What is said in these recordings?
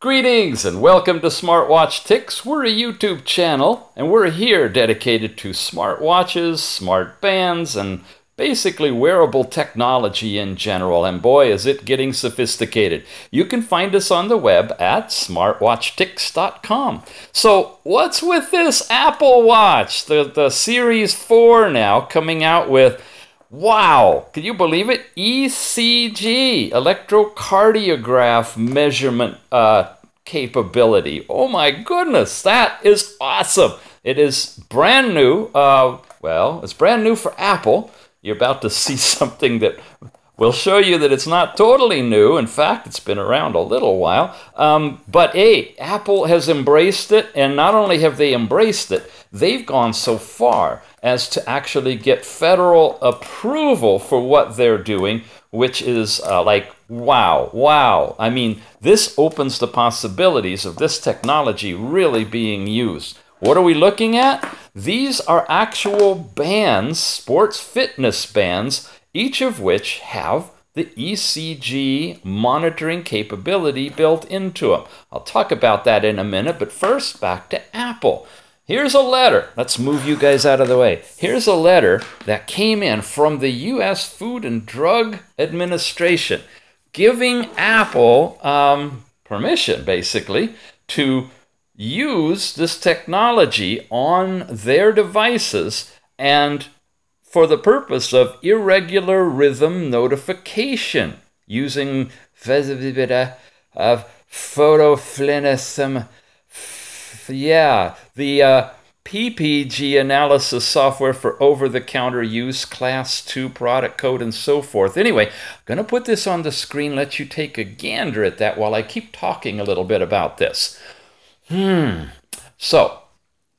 Greetings and welcome to SmartWatch Tics. We're a YouTube channel and we're here dedicated to smartwatches, smart bands, and basically wearable technology in general. And boy, is it getting sophisticated. You can find us on the web at smartwatchtics.com. So what's with this Apple Watch? The Series 4 now coming out with, wow, can you believe it? ECG, electrocardiograph measurement capability. Oh my goodness, that is awesome. It is brand new. Well, it's brand new for Apple. You're about to see something that will show you that it's not totally new. In fact, it's been around a little while. But hey, Apple has embraced it, and not only have they embraced it, they've gone so far as to actually get federal approval for what they're doing, which is like, wow. I mean, this opens the possibilities of this technology really being used. What are we looking at? These are actual bands, sports fitness bands, each of which have the ECG monitoring capability built into them. I'll talk about that in a minute, but first, back to Apple. Here's a letter. Let's move you guys out of the way. Here's a letter that came in from the U.S. Food and Drug Administration giving Apple permission, basically, to use this technology on their devices and for the purpose of irregular rhythm notification using photophilism. Yeah, the PPG analysis software for over-the-counter use, class 2 product code, and so forth. Anyway, I'm going to put this on the screen, let you take a gander at that while I keep talking a little bit about this. So,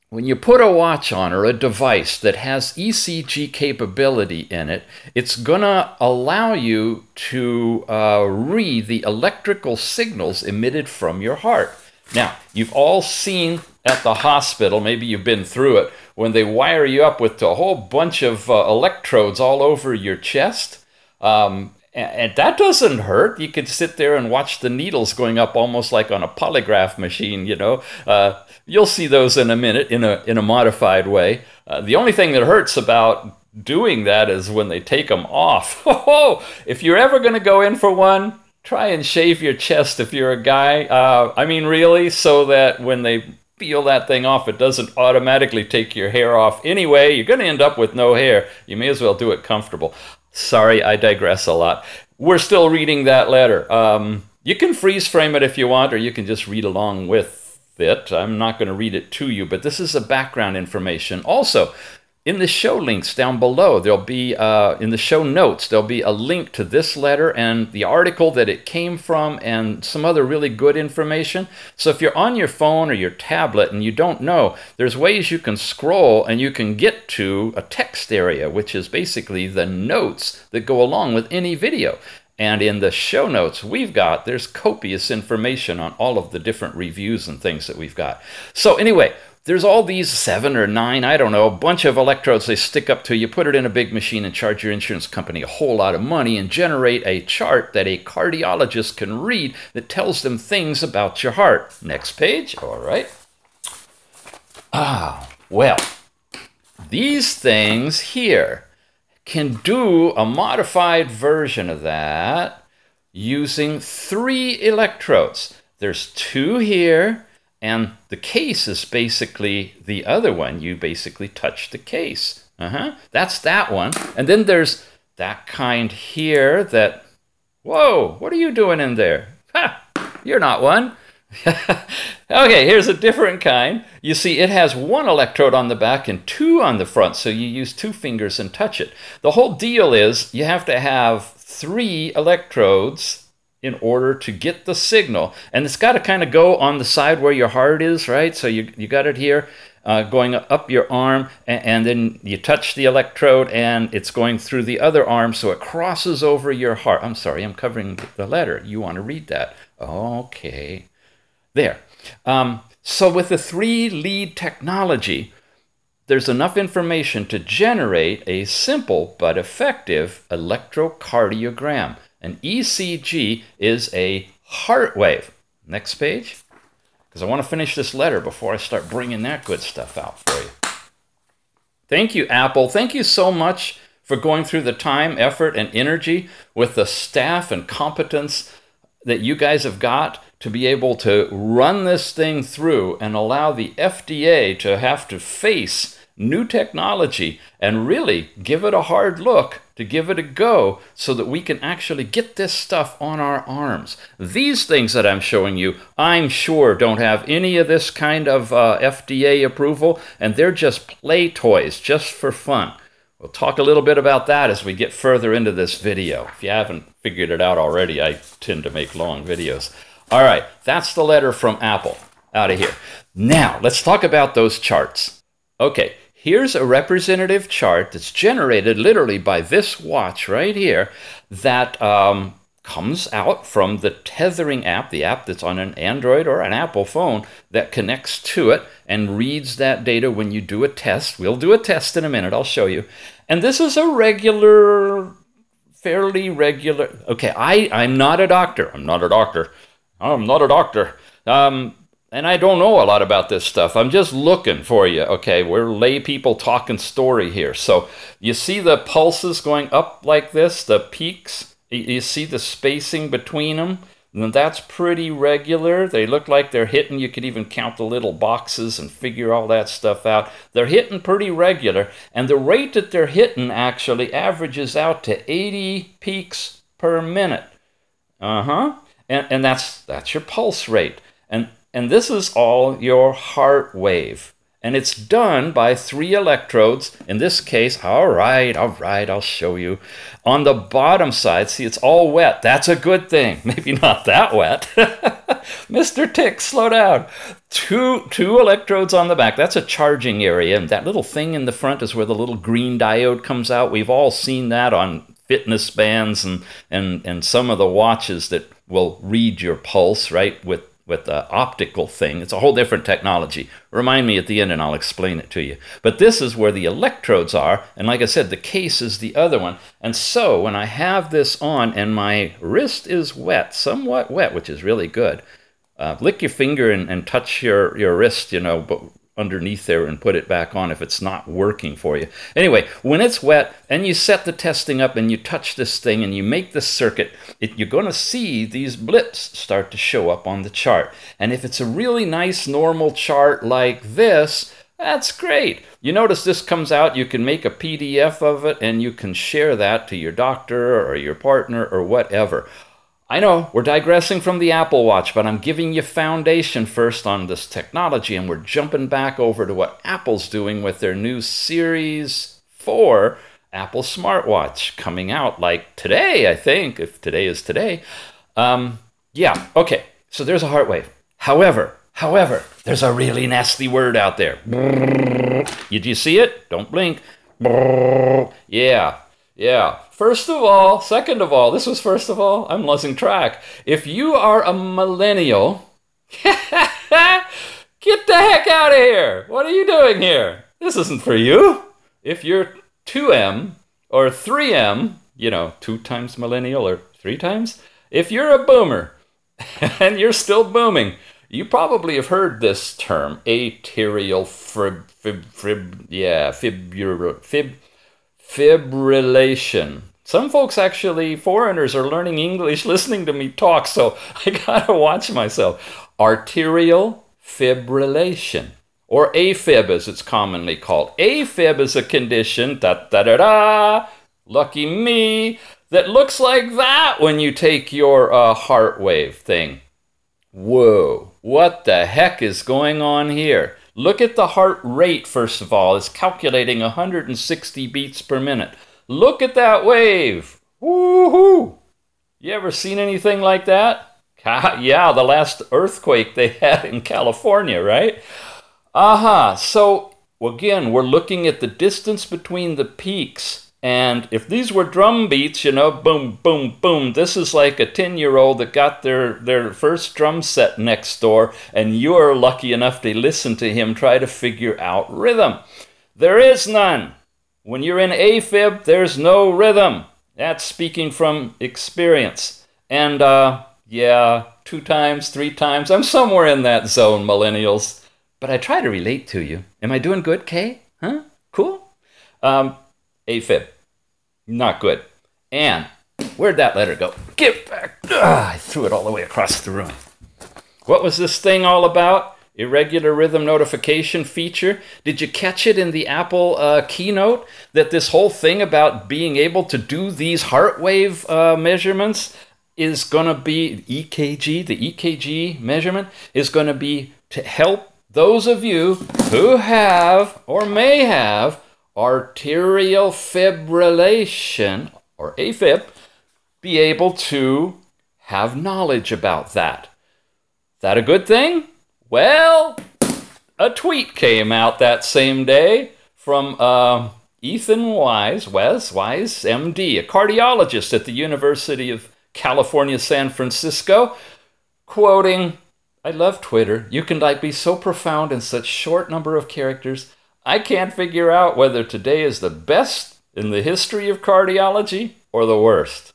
when you put a watch on or a device that has ECG capability in it, it's going to allow you to read the electrical signals emitted from your heart. Now, you've all seen at the hospital, maybe you've been through it, when they wire you up with a whole bunch of electrodes all over your chest. And that doesn't hurt. You could sit there and watch the needles going up almost like on a polygraph machine, you know. You'll see those in a minute in a modified way. The only thing that hurts about doing that is when they take them off. If you're ever going to go in for one, try and shave your chest if you're a guy. I mean, really, so that when they peel that thing off, it doesn't automatically take your hair off. Anyway, you're going to end up with no hair. You may as well do it comfortable. Sorry, I digress a lot. We're still reading that letter. You can freeze frame it if you want, or you can just read along with it. I'm not going to read it to you, but this is the background information. Also, in the show links down below, there'll be, in the show notes, there'll be a link to this letter and the article that it came from and some other really good information. So if you're on your phone or your tablet and you don't know, there's ways you can scroll and you can get to a text area, which is basically the notes that go along with any video. And in the show notes there's copious information on all of the different reviews and things that we've got. So anyway, there's all these 7 or 9, I don't know, a bunch of electrodes they stick up to. You put it in a big machine and charge your insurance company a whole lot of money and generate a chart that a cardiologist can read that tells them things about your heart. Next page. All right. Well, these things here can do a modified version of that using 3 electrodes. There's 2 here. And the case is basically the other one. You basically touch the case. That's that one. And then there's that kind here that, whoa, what are you doing in there? Ha, you're not one. Okay, here's a different kind. You see, it has 1 electrode on the back and 2 on the front, so you use 2 fingers and touch it. The whole deal is you have to have 3 electrodes in order to get the signal. And it's got to kind of go on the side where your heart is, right? So you got it here going up your arm, and then you touch the electrode, and it's going through the other arm, so it crosses over your heart. I'm sorry, I'm covering the letter. You want to read that. Okay. There. So with the 3-lead technology, there's enough information to generate a simple but effective electrocardiogram. An ECG is a heart wave. Next page. Because I want to finish this letter before I start bringing that good stuff out for you. Thank you, Apple. Thank you so much for going through the time, effort, and energy with the staff and competence that you guys have got to be able to run this thing through and allow the FDA to have to face new technology and really give it a hard look, to give it a go, so that we can actually get this stuff on our arms. These things that I'm showing you, I'm sure don't have any of this kind of FDA approval, and they're just play toys, just for fun. We'll talk a little bit about that as we get further into this video. If you haven't figured it out already, I tend to make long videos. All right, that's the letter from Apple. Out of here. Now, let's talk about those charts. Okay, here's a representative chart that's generated literally by this watch right here that comes out from the tethering app, the app that's on an Android or an Apple phone that connects to it and reads that data when you do a test. We'll do a test in a minute, I'll show you. And this is a regular, fairly regular, okay, I'm not a doctor. I'm not a doctor. And I don't know a lot about this stuff. I'm just looking for you, okay? We're lay people talking story here. So you see the pulses going up like this, the peaks? You see the spacing between them? And that's pretty regular. They look like they're hitting. You could even count the little boxes and figure all that stuff out. They're hitting pretty regular. And the rate that they're hitting actually averages out to 80 peaks per minute. And that's your pulse rate. And this is all your heart wave. And it's done by 3 electrodes. In this case, all right, I'll show you. On the bottom side, see, it's all wet. That's a good thing. Maybe not that wet. Mr. Tick, slow down. Two electrodes on the back. That's a charging area. And that little thing in the front is where the little green diode comes out. We've all seen that on fitness bands and some of the watches that will read your pulse, right, with the optical thing. It's a whole different technology. Remind me at the end and I'll explain it to you. But this is where the electrodes are, and like I said, the case is the other one. And so when I have this on and my wrist is wet, somewhat wet, which is really good, lick your finger and touch your wrist, you know, but underneath there and put it back on if it's not working for you. Anyway, when it's wet and you set the testing up and you touch this thing and you make the circuit, you're going to see these blips start to show up on the chart. And if it's a really nice normal chart like this, that's great. You notice this comes out, you can make a PDF of it and you can share that to your doctor or your partner or whatever. I know we're digressing from the Apple Watch, but I'm giving you foundation first on this technology, and we're jumping back over to what Apple's doing with their new Series 4 Apple smartwatch coming out like today, I think, if today is today. Yeah, okay, so there's a heart wave. However, there's a really nasty word out there. Did you see it? Don't blink. Yeah. First of all, second of all, this was first of all, I'm losing track. If you are a millennial, get the heck out of here. What are you doing here? This isn't for you. If you're 2M or 3M, you know, 2 times millennial or 3 times, if you're a boomer and you're still booming, you probably have heard this term, atrial fibrillation. Some folks actually, foreigners, are learning English listening to me talk, so I gotta watch myself. Arterial fibrillation, or AFib as it's commonly called. AFib is a condition, lucky me, that looks like that when you take your heart wave thing. Whoa, what the heck is going on here? Look at the heart rate, first of all. It's calculating 160 beats per minute. Look at that wave. Woohoo! You ever seen anything like that? Yeah, the last earthquake they had in California, right? So, again, we're looking at the distance between the peaks. And if these were drum beats, you know, boom, boom, boom, this is like a 10-year-old that got their first drum set next door, and you're lucky enough to listen to him try to figure out rhythm. There is none. When you're in AFib, there's no rhythm. That's speaking from experience. And, yeah, 2 times, 3 times. I'm somewhere in that zone, millennials. But I try to relate to you. Am I doing good, Kay? Huh? Cool? AFib. Not good. And where'd that letter go? Get back. I threw it all the way across the room. What was this thing all about? Irregular rhythm notification feature. Did you catch it in the Apple keynote? That this whole thing about being able to do these heart wave measurements is going to be EKG, the EKG measurement is going to be to help those of you who have or may have arterial fibrillation, or AFib, be able to have knowledge about that. Is that a good thing? Well, a tweet came out that same day from Ethan Wise, MD, a cardiologist at the University of California, San Francisco, quoting, I love Twitter. You can be so profound in such short number of characters. I can't figure out whether today is the best in the history of cardiology or the worst.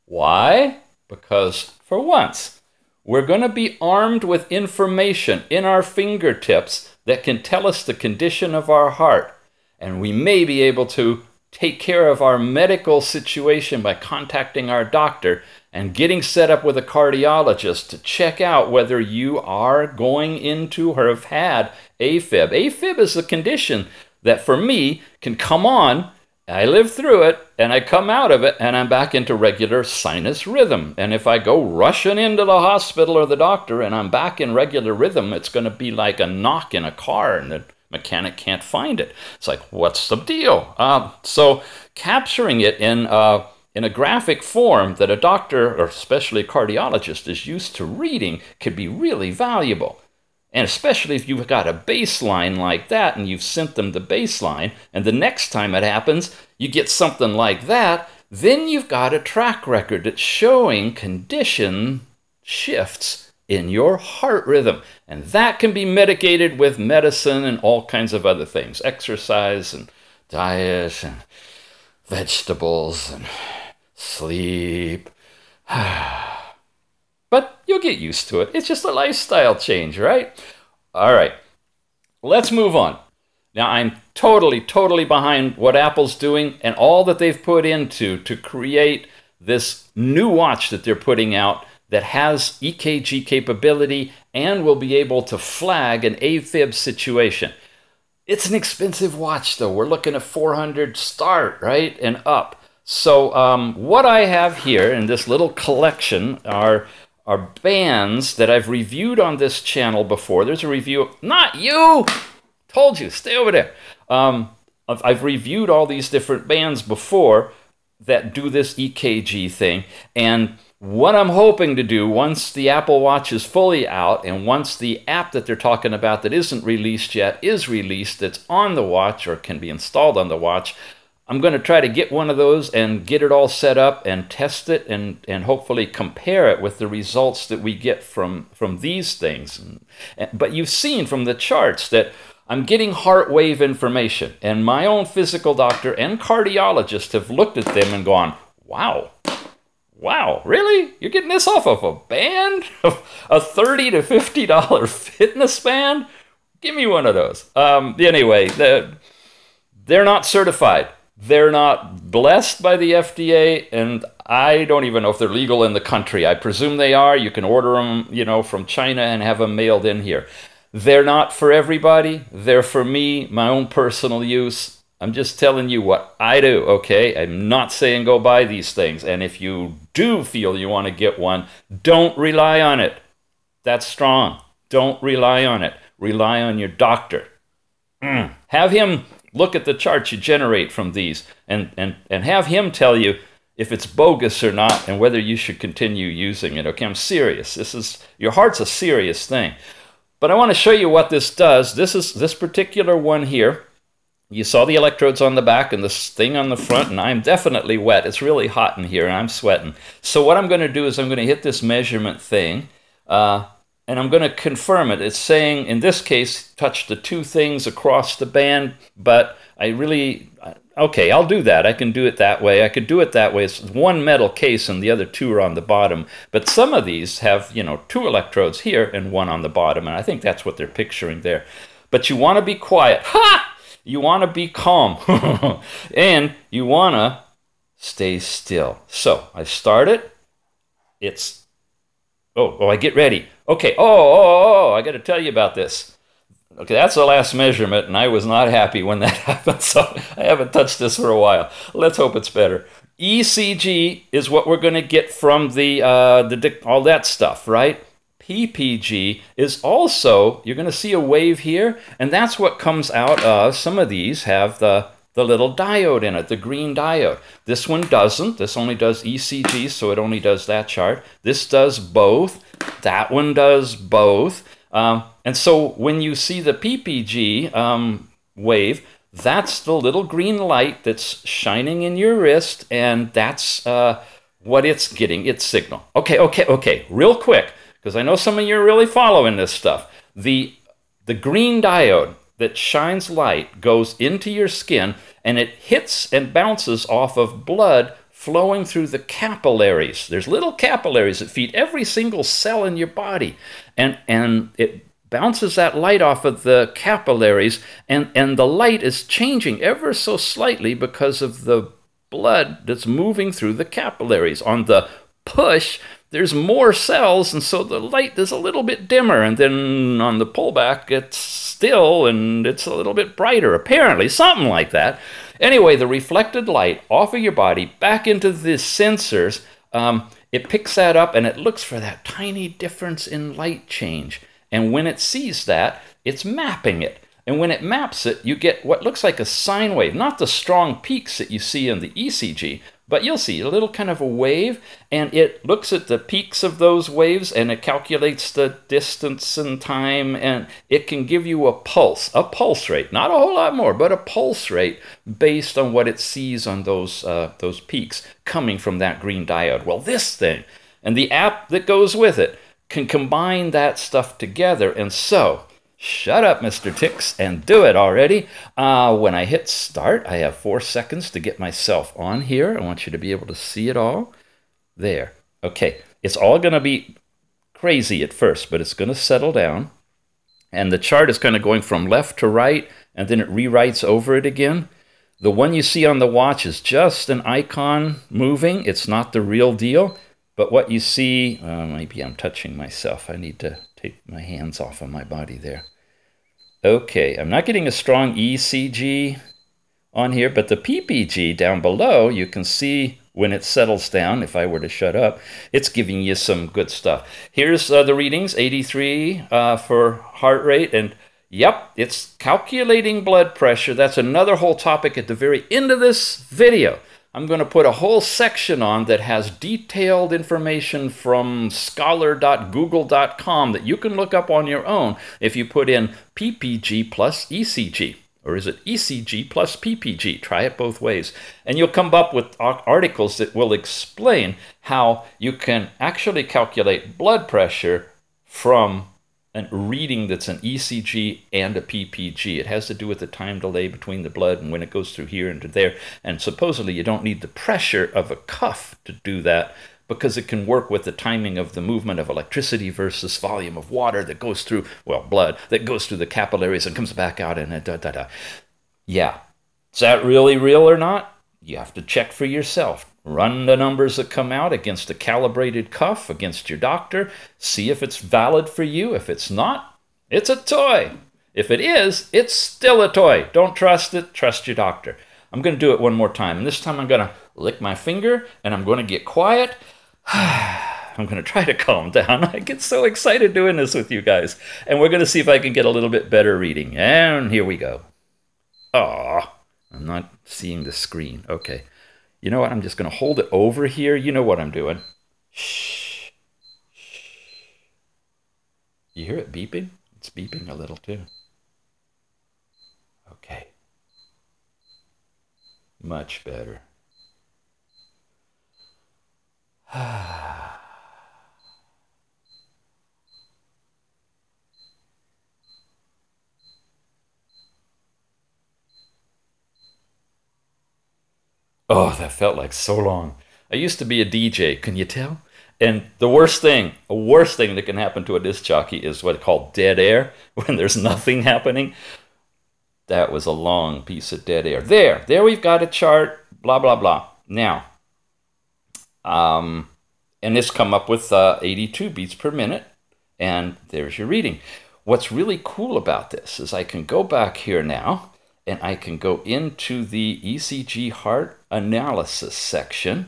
Why? Because for once, we're going to be armed with information in our fingertips that can tell us the condition of our heart. And we may be able to take care of our medical situation by contacting our doctor and getting set up with a cardiologist to check out whether you are going into or have had AFib. AFib is a condition that for me can come on, I live through it, and I come out of it, and I'm back into regular sinus rhythm. And if I go rushing into the hospital or the doctor and I'm back in regular rhythm, it's going to be like a knock in a car and the mechanic can't find it. It's like, what's the deal? So capturing it in a graphic form that a doctor, or especially a cardiologist, is used to reading could be really valuable. And especially if you've got a baseline like that and you've sent them the baseline, and the next time it happens, you get something like that, then you've got a track record that's showing condition shifts in your heart rhythm. And that can be mitigated with medicine and all kinds of other things. Exercise and diet and vegetables and sleep. But you'll get used to it. It's just a lifestyle change, right? All right, let's move on. Now, I'm totally behind what Apple's doing and all that they've put into to create this new watch that they're putting out that has EKG capability and will be able to flag an AFib situation. It's an expensive watch, though. We're looking at $400 start, right, and up. So what I have here in this little collection are bands that I've reviewed on this channel before. There's a review, not you, told you, stay over there. I've reviewed all these different bands before that do this EKG thing, and what I'm hoping to do once the Apple Watch is fully out and once the app that they're talking about that isn't released yet is released, that's on the watch or can be installed on the watch, I'm going to try to get one of those and get it all set up and test it and hopefully compare it with the results that we get from these things. But you've seen from the charts that I'm getting heart wave information, and my own physical doctor and cardiologist have looked at them and gone, wow, really? You're getting this off of a band? A $30 to $50 fitness band? Give me one of those. Anyway, they're not certified. They're not blessed by the FDA, and I don't even know if they're legal in the country. I presume they are. You can order them, from China and have them mailed in here. They're not for everybody. They're for me, my own personal use. I'm just telling you what I do, okay? I'm not saying go buy these things. And if you do feel you want to get one, don't rely on it. That's strong. Don't rely on it. Rely on your doctor. Have him look at the charts you generate from these and have him tell you if it's bogus or not and whether you should continue using it. Okay, I'm serious. Your heart's a serious thing. But I want to show you what this does. This particular one here. You saw the electrodes on the back and this thing on the front, and I'm definitely wet. It's really hot in here, and I'm sweating. So what I'm going to do is I'm going to hit this measurement thing, and I'm going to confirm it. It's saying, in this case, touch the two things across the band, but I really, okay, I'll do that. I can do it that way. I could do it that way. It's one metal case and the other two are on the bottom. But some of these have, you know, two electrodes here and one on the bottom, and I think that's what they're picturing there. But you want to be quiet. Ha! You want to be calm. And you want to stay still. So I start it. It's, I get ready. Okay, I got to tell you about this. Okay, that's the last measurement, and I was not happy when that happened, so I haven't touched this for a while. Let's hope it's better. ECG is what we're going to get from all that stuff, right? PPG is also, you're going to see a wave here, and that's what comes out of, some of these have the little diode in it, the green diode. This one doesn't. This only does ECG, so it only does that chart. This does both. That one does both. And so when you see the PPG wave, that's the little green light that's shining in your wrist, and that's what it's getting, its signal. Okay, real quick, because I know some of you are really following this stuff. The green diode that shines light goes into your skin, and it hits and bounces off of blood flowing through the capillaries. There's little capillaries that feed every single cell in your body, and it bounces that light off of the capillaries, and the light is changing ever so slightly because of the blood that's moving through the capillaries. On the push, there's more cells, and so the light is a little bit dimmer, and then on the pullback, it's still, and it's a little bit brighter, apparently, something like that. Anyway, the reflected light off of your body back into the sensors, it picks that up, and it looks for that tiny difference in light change. And when it sees that, it's mapping it. And when it maps it, you get what looks like a sine wave, not the strong peaks that you see in the ECG, but you'll see a little kind of a wave, and it looks at the peaks of those waves, and it calculates the distance and time, and it can give you a pulse rate, not a whole lot more, but a pulse rate based on what it sees on those peaks coming from that green diode. Well, this thing, and the app that goes with it, can combine that stuff together, and so, shut up, Mr. Tix, and do it already. When I hit start, I have 4 seconds to get myself on here. I want you to be able to see it all. There. Okay, it's all going to be crazy at first, but it's going to settle down. And the chart is kind of going from left to right, and then it rewrites over it again. The one you see on the watch is just an icon moving. It's not the real deal. But what you see, maybe I'm touching myself. I need to take my hands off of my body there. Okay, I'm not getting a strong ECG on here, but the PPG down below, you can see when it settles down, if I were to shut up, it's giving you some good stuff. Here's the readings, 83 for heart rate, and yep, it's calculating blood pressure. That's another whole topic at the very end of this video. I'm going to put a whole section on that has detailed information from scholar.google.com that you can look up on your own if you put in PPG plus ECG. Or is it ECG plus PPG? Try it both ways. And you'll come up with articles that will explain how you can actually calculate blood pressure from a reading that's an ECG and a PPG. It has to do with the time delay between the blood and when it goes through here and to there. And supposedly you don't need the pressure of a cuff to do that because it can work with the timing of the movement of electricity versus volume of water that goes through, well, blood, that goes through the capillaries and comes back out and Yeah. Is that really real or not? You have to check for yourself. Run the numbers that come out against a calibrated cuff, against your doctor. See if it's valid for you. If it's not, it's a toy. If it is, it's still a toy. Don't trust it. Trust your doctor. I'm going to do it one more time. And this time I'm going to lick my finger, and I'm going to get quiet. I'm going to try to calm down. I get so excited doing this with you guys. And we're going to see if I can get a little bit better reading. And here we go. Oh, I'm not seeing the screen. Okay. You know what? I'm just going to hold it over here. You know what I'm doing. Shh. You hear it beeping? It's beeping a little too. Okay. Much better. Oh, that felt like so long. I used to be a DJ, can you tell? And the worst thing that can happen to a disc jockey is what's called dead air, when there's nothing happening. That was a long piece of dead air. There we've got a chart, blah, blah, blah. Now, and it's come up with 82 beats per minute, and there's your reading. What's really cool about this is I can go back here now, and I can go into the ECG heart analysis section,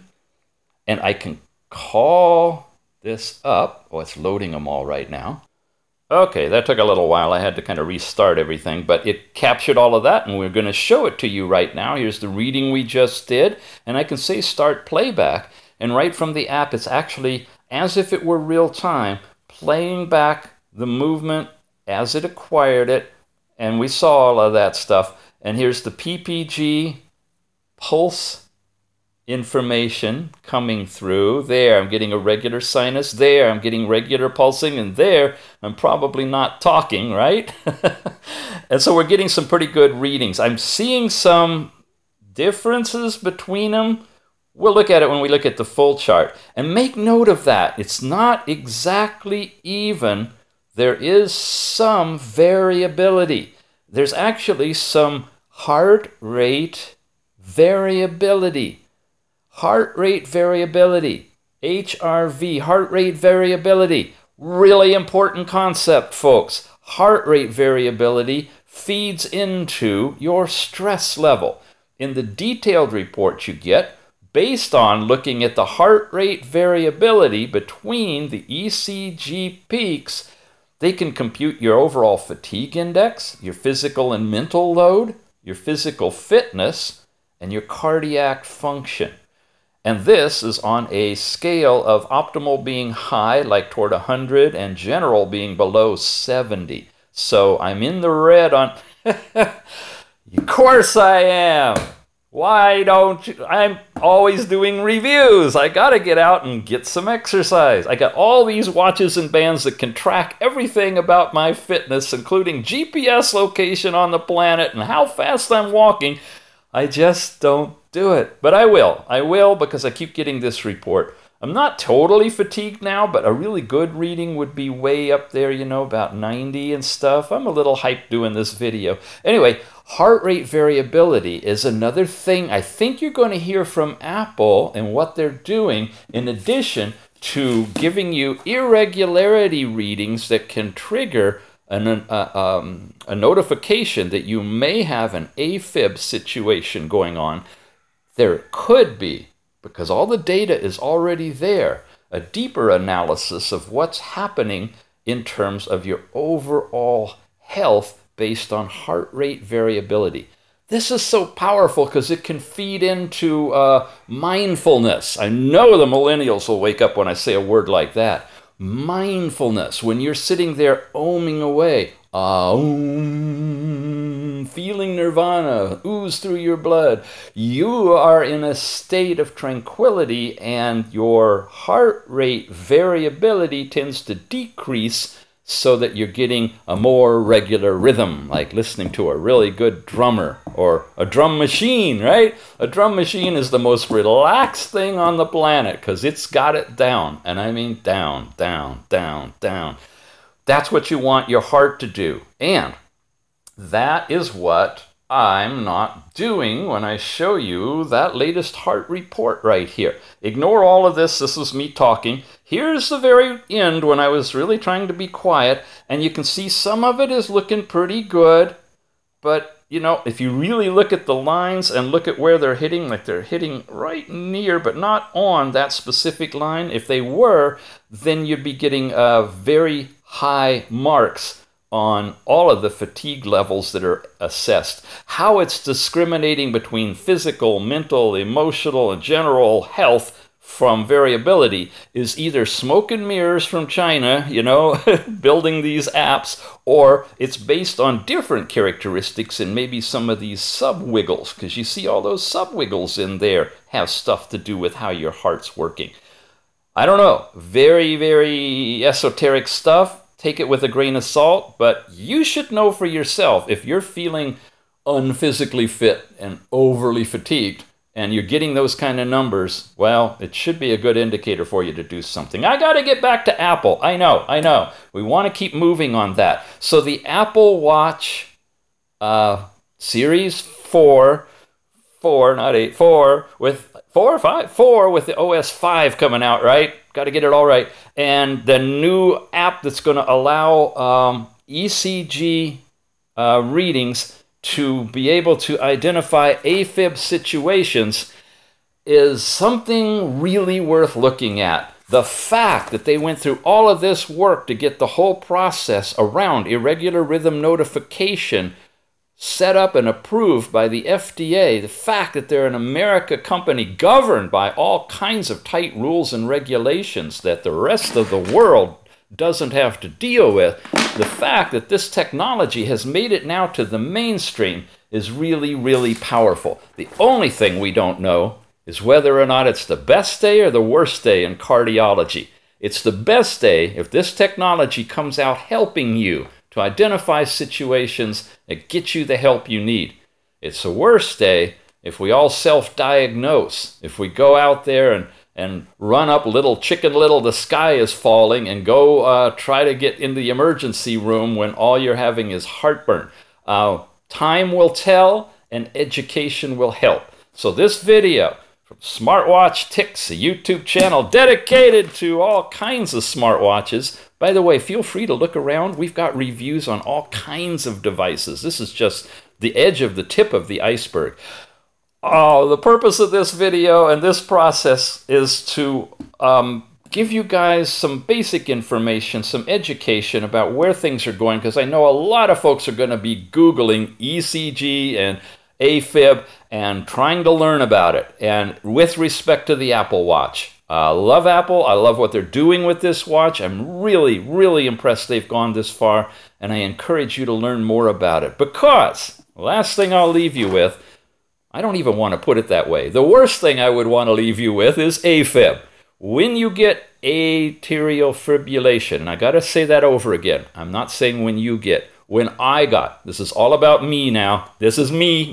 and I can call this up. Oh, it's loading them all right now. Okay, that took a little while. I had to kind of restart everything, but it captured all of that, and we're going to show it to you right now. Here's the reading we just did, and I can say start playback, and right from the app, it's actually as if it were real time, playing back the movement as it acquired it, and we saw all of that stuff. And here's the PPG pulse information coming through. There, I'm getting a regular sinus. There, I'm getting regular pulsing. And there, I'm probably not talking, right? And so we're getting some pretty good readings. I'm seeing some differences between them. We'll look at it when we look at the full chart. And make note of that. It's not exactly even. There is some variability. There's actually some heart rate variability. Heart rate variability, HRV, heart rate variability. Really important concept, folks. Heart rate variability feeds into your stress level. In the detailed report you get, based on looking at the heart rate variability between the ECG peaks, they can compute your overall fatigue index, your physical and mental load, your physical fitness, and your cardiac function. And this is on a scale of optimal being high, like toward 100, and general being below 70. So I'm in the red on... Of course I am! Why don't you... I'm always doing reviews. I gotta get out and get some exercise. I got all these watches and bands that can track everything about my fitness, including GPS location on the planet and how fast I'm walking. I just don't do it. But I will. I will, because I keep getting this report. I'm not totally fatigued now, but a really good reading would be way up there, you know, about 90 and stuff. I'm a little hyped doing this video. Anyway, heart rate variability is another thing I think you're going to hear from Apple and what they're doing, in addition to giving you irregularity readings that can trigger a notification that you may have an AFib situation going on. There could be, because all the data is already there, a deeper analysis of what's happening in terms of your overall health based on heart rate variability. This is so powerful because it can feed into mindfulness. I know the millennials will wake up when I say a word like that. Mindfulness, when you're sitting there oming away, feeling nirvana ooze through your blood, you are in a state of tranquility, and your heart rate variability tends to decrease so that you're getting a more regular rhythm, like listening to a really good drummer or a drum machine, right? A drum machine is the most relaxed thing on the planet because it's got it down. And I mean down, down, down, down. That's what you want your heart to do. And that is what I'm not doing when I show you that latest heart report right here. Ignore all of this. This is me talking. Here's the very end when I was really trying to be quiet, and you can see some of it is looking pretty good. But, you know, if you really look at the lines and look at where they're hitting, like they're hitting right near but not on that specific line, if they were, then you'd be getting very high marks on all of the fatigue levels that are assessed. How it's discriminating between physical, mental, emotional, and general health from variability is either smoke and mirrors from China, you know, building these apps, or it's based on different characteristics and maybe some of these sub-wiggles, because you see all those sub-wiggles in there have stuff to do with how your heart's working. I don't know, very, very esoteric stuff. Take it with a grain of salt, but you should know for yourself if you're feeling unphysically fit and overly fatigued and you're getting those kind of numbers, well, it should be a good indicator for you to do something. I got to get back to Apple. I know. We want to keep moving on that. So the Apple Watch Series 4, not 8, 4 with 4 or 5, 4 with the OS 5 coming out, right? Got to get it all right. And the new app that's going to allow ECG readings to be able to identify AFib situations is something really worth looking at. The fact that they went through all of this work to get the whole process around irregular rhythm notification set up and approved by the FDA, the fact that they're an American company governed by all kinds of tight rules and regulations that the rest of the world doesn't have to deal with, the fact that this technology has made it now to the mainstream is really, really powerful. The only thing we don't know is whether or not it's the best day or the worst day in cardiology. It's the best day if this technology comes out helping you to identify situations that get you the help you need. It's the worst day if we all self-diagnose, if we go out there and run up little chicken little, the sky is falling, and go try to get in the emergency room when all you're having is heartburn. Time will tell, and education will help. So this video from SmartWatch Ticks, a YouTube channel dedicated to all kinds of smartwatches. By the way, feel free to look around. We've got reviews on all kinds of devices. This is just the edge of the tip of the iceberg. Oh, the purpose of this video and this process is to give you guys some basic information, some education about where things are going, because I know a lot of folks are going to be Googling ECG and AFib and trying to learn about it. And with respect to the Apple Watch, I love Apple. I love what they're doing with this watch. I'm really, really impressed they've gone this far, and I encourage you to learn more about it. Because, last thing I'll leave you with, I don't even want to put it that way. The worst thing I would want to leave you with is AFib. When you get atrial fibrillation, and I got to say that over again. I'm not saying when you get. When I got, this is all about me now. This is me.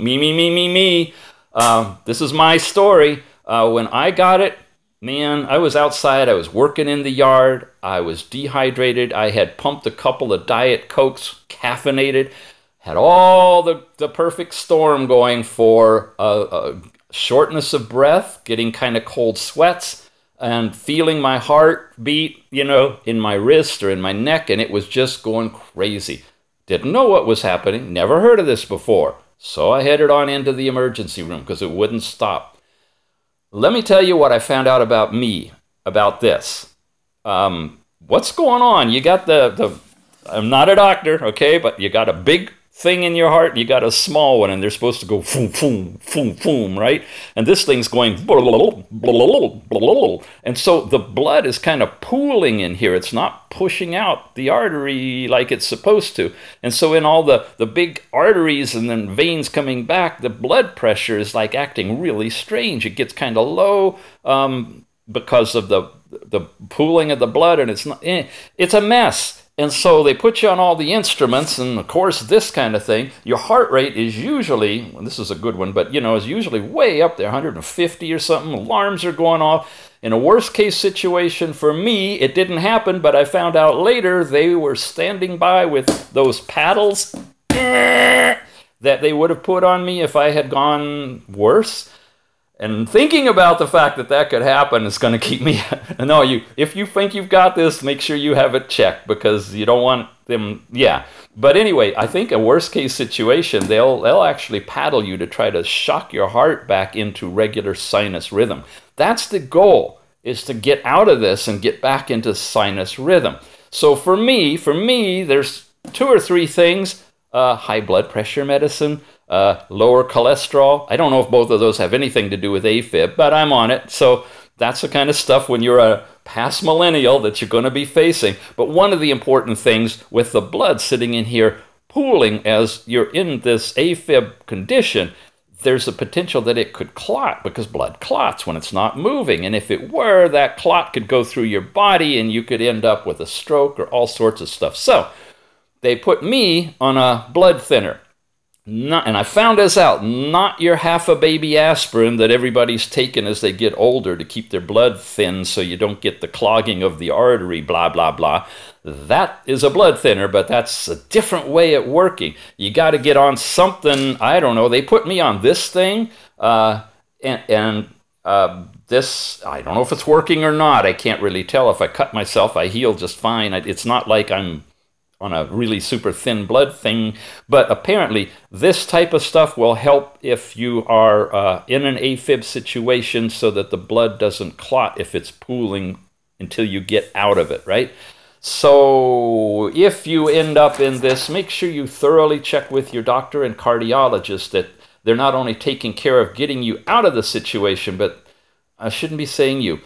This is my story. When I got it, man, I was outside. I was working in the yard. I was dehydrated. I had pumped a couple of Diet Cokes, caffeinated. Had all the perfect storm going for shortness of breath, getting kind of cold sweats, and feeling my heart beat, you know, in my wrist or in my neck, and it was just going crazy. Didn't know what was happening, never heard of this before. So I headed on into the emergency room because it wouldn't stop. Let me tell you what I found out about me, about this. What's going on? You got I'm not a doctor, okay, but you got a big thing in your heart, and you got a small one, and they're supposed to go boom, boom, boom, boom, right? And this thing's going and so the blood is kind of pooling in here. It's not pushing out the artery like it's supposed to. And so in all the big arteries and then veins coming back, the blood pressure is like acting really strange. It gets kind of low because of the pooling of the blood, and it's a mess. And so they put you on all the instruments, and of course this kind of thing, your heart rate is usually, well, this is a good one, but you know, is usually way up there, 150 or something. Alarms are going off. In a worst case situation for me, it didn't happen, but I found out later they were standing by with those paddles that they would have put on me if I had gone worse. And thinking about the fact that that could happen is going to keep me... No, if you think you've got this, make sure you have it checked, because you don't want them... Yeah. But anyway, I think a worst-case situation, they'll actually paddle you to try to shock your heart back into regular sinus rhythm. That's the goal, is to get out of this and get back into sinus rhythm. So for me, there's 2 or 3 things. High blood pressure medicine, lower cholesterol. I don't know if both of those have anything to do with AFib, but I'm on it. So that's the kind of stuff when you're a past millennial that you're going to be facing. But one of the important things with the blood sitting in here pooling as you're in this AFib condition, there's a potential that it could clot, because blood clots when it's not moving. And if it were, that clot could go through your body and you could end up with a stroke or all sorts of stuff. So they put me on a blood thinner. Not, and I found this out, not your half a baby aspirin that everybody's taking as they get older to keep their blood thin so you don't get the clogging of the artery, blah, blah, blah. That is a blood thinner, but that's a different way of working. You got to get on something, I don't know, they put me on this thing, this, I don't know if it's working or not. I can't really tell. If I cut myself, I heal just fine. It's not like I'm on a really super thin blood thing, but apparently this type of stuff will help if you are in an AFib situation so that the blood doesn't clot if it's pooling until you get out of it, right? So if you end up in this, make sure you thoroughly check with your doctor and cardiologist that they're not only taking care of getting you out of the situation, but I shouldn't be saying you.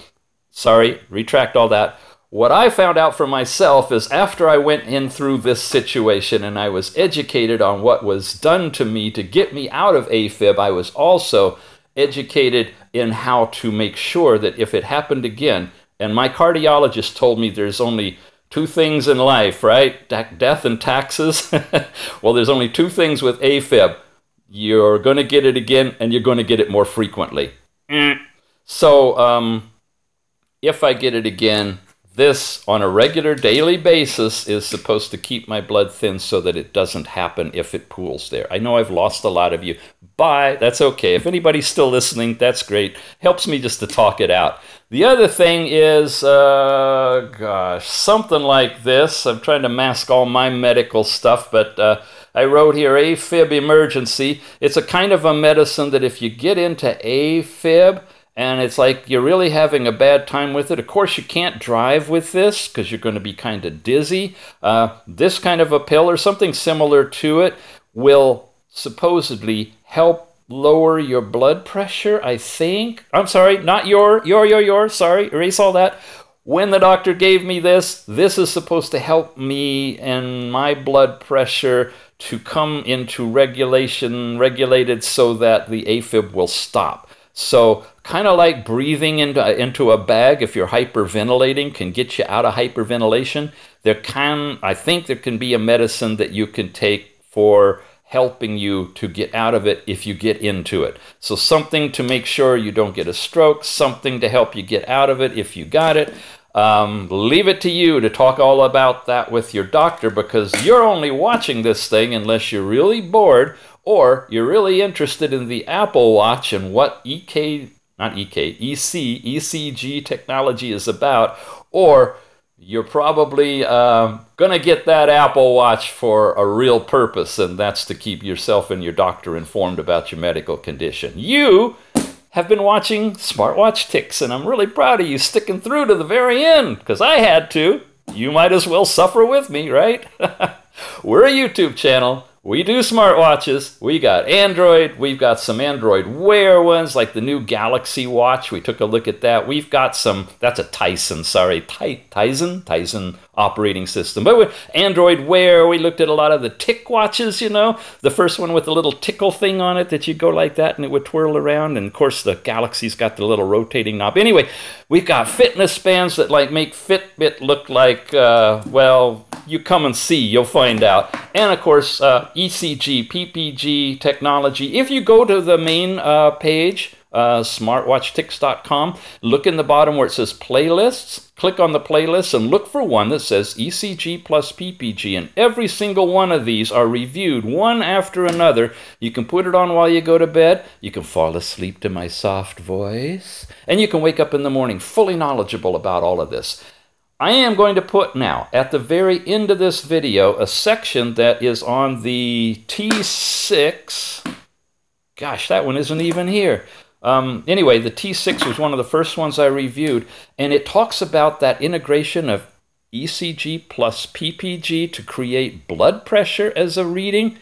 Sorry, retract all that. What I found out for myself is after I went in through this situation and I was educated on what was done to me to get me out of AFib, I was also educated in how to make sure that if it happened again, and my cardiologist told me there's only two things in life, right? Death and taxes. Well, there's only two things with AFib. You're going to get it again and you're going to get it more frequently. So if I get it again, this, on a regular daily basis, is supposed to keep my blood thin so that it doesn't happen if it pools there. I know I've lost a lot of you. Bye. That's okay. If anybody's still listening, that's great. Helps me just to talk it out. The other thing is, gosh, something like this. I'm trying to mask all my medical stuff, but I wrote here, AFib emergency. It's a kind of a medicine that if you get into AFib, and it's like you're really having a bad time with it. Of course, you can't drive with this because you're going to be kind of dizzy. This kind of a pill or something similar to it will supposedly help lower your blood pressure, I think. I'm sorry, not your, sorry, erase all that. When the doctor gave me this is supposed to help me and my blood pressure to come into regulated so that the AFib will stop. So kind of like breathing into a bag, if you're hyperventilating, can get you out of hyperventilation. I think there can be a medicine that you can take for helping you to get out of it if you get into it. So something to make sure you don't get a stroke, something to help you get out of it if you got it. Leave it to you to talk all about that with your doctor, because you're only watching this thing unless you're really bored or you're really interested in the Apple Watch and what ECG technology is about, or you're probably going to get that Apple Watch for a real purpose, and that's to keep yourself and your doctor informed about your medical condition. You have been watching SmartWatch Ticks, and I'm really proud of you sticking through to the very end, because I had to. You might as well suffer with me, right? We're a YouTube channel. We do smartwatches. We got Android. We've got some Android Wear ones, like the new Galaxy Watch. We took a look at that. We've got some, that's a Tyson, sorry, Tyson operating system. But with Android Wear, we looked at a lot of the tick watches, you know, the first one with the little tickle thing on it that you go like that and it would twirl around. And of course, the Galaxy's got the little rotating knob. Anyway, we've got fitness bands that like make Fitbit look like, well, you come and see, you'll find out. And of course, ECG, PPG technology. If you go to the main page, smartwatchticks.com, look in the bottom where it says playlists, click on the playlist and look for one that says ECG plus PPG, and every single one of these are reviewed one after another. You can put it on while you go to bed, you can fall asleep to my soft voice, and you can wake up in the morning fully knowledgeable about all of this. I am going to put now, at the very end of this video, a section that is on the T6. Gosh, that one isn't even here. Anyway, the T6 was one of the first ones I reviewed, and it talks about that integration of ECG plus PPG to create blood pressure as a reading,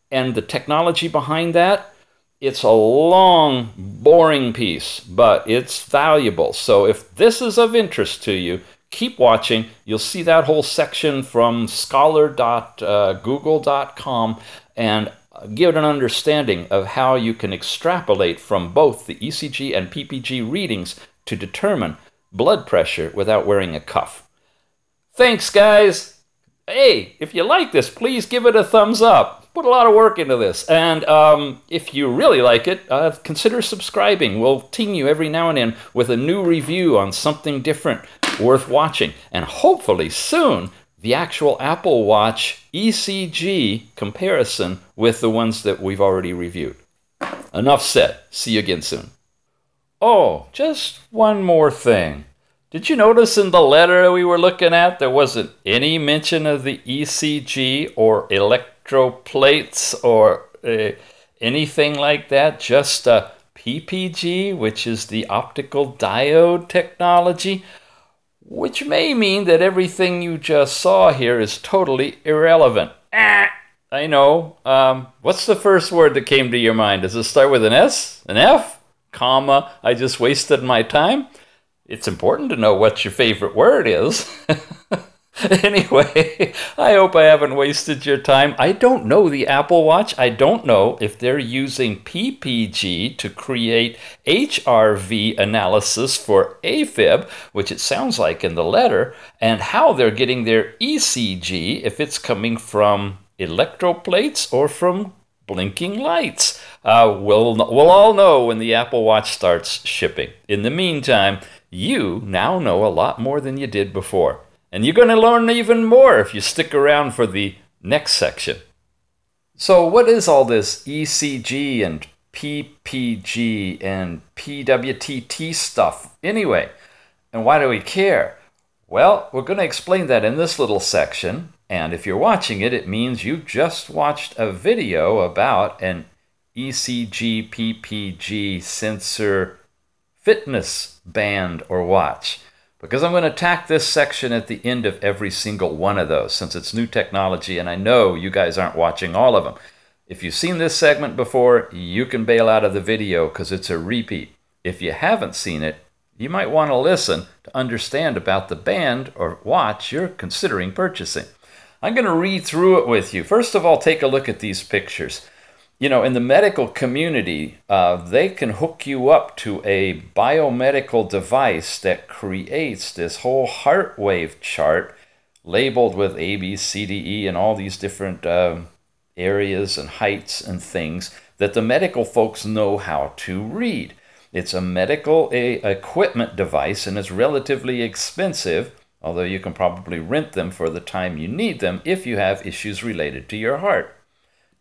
and the technology behind that. It's a long, boring piece, but it's valuable. So if this is of interest to you, keep watching. You'll see that whole section from scholar.google.com and give an understanding of how you can extrapolate from both the ECG and PPG readings to determine blood pressure without wearing a cuff. Thanks, guys. Hey, if you like this, please give it a thumbs up. put a lot of work into this. And if you really like it, consider subscribing. We'll ting you every now and then with a new review on something different worth watching. And hopefully soon, the actual Apple Watch ECG comparison with the ones that we've already reviewed. Enough said. See you again soon. Oh, just one more thing. Did you notice in the letter we were looking at there wasn't any mention of the ECG or electroplates or anything like that? Just PPG, which is the optical diode technology, which may mean that everything you just saw here is totally irrelevant. I know. What's the first word that came to your mind? Does it start with an S, an F, comma, I just wasted my time? It's important to know what your favorite word is. Anyway, I hope I haven't wasted your time. I don't know the Apple Watch. I don't know if they're using PPG to create HRV analysis for AFib, which it sounds like in the letter, and how they're getting their ECG, if it's coming from electroplates or from blinking lights. We'll all know when the Apple Watch starts shipping. In the meantime, you now know a lot more than you did before. And you're going to learn even more if you stick around for the next section. So what is all this ECG and PPG and PWTT stuff anyway? And why do we care? Well, we're going to explain that in this little section. And if you're watching it, it means you've just watched a video about an ECG PPG sensor fitness band or watch. Because I'm going to tack this section at the end of every single one of those, since it's new technology and I know you guys aren't watching all of them. If you've seen this segment before, you can bail out of the video because it's a repeat. If you haven't seen it, you might want to listen to understand about the band or watch you're considering purchasing. I'm going to read through it with you. First of all, take a look at these pictures. You know, in the medical community, they can hook you up to a biomedical device that creates this whole heart wave chart labeled with A, B, C, D, E, and all these different areas and heights and things that the medical folks know how to read. It's a medical equipment device, and it's relatively expensive, although you can probably rent them for the time you need them if you have issues related to your heart.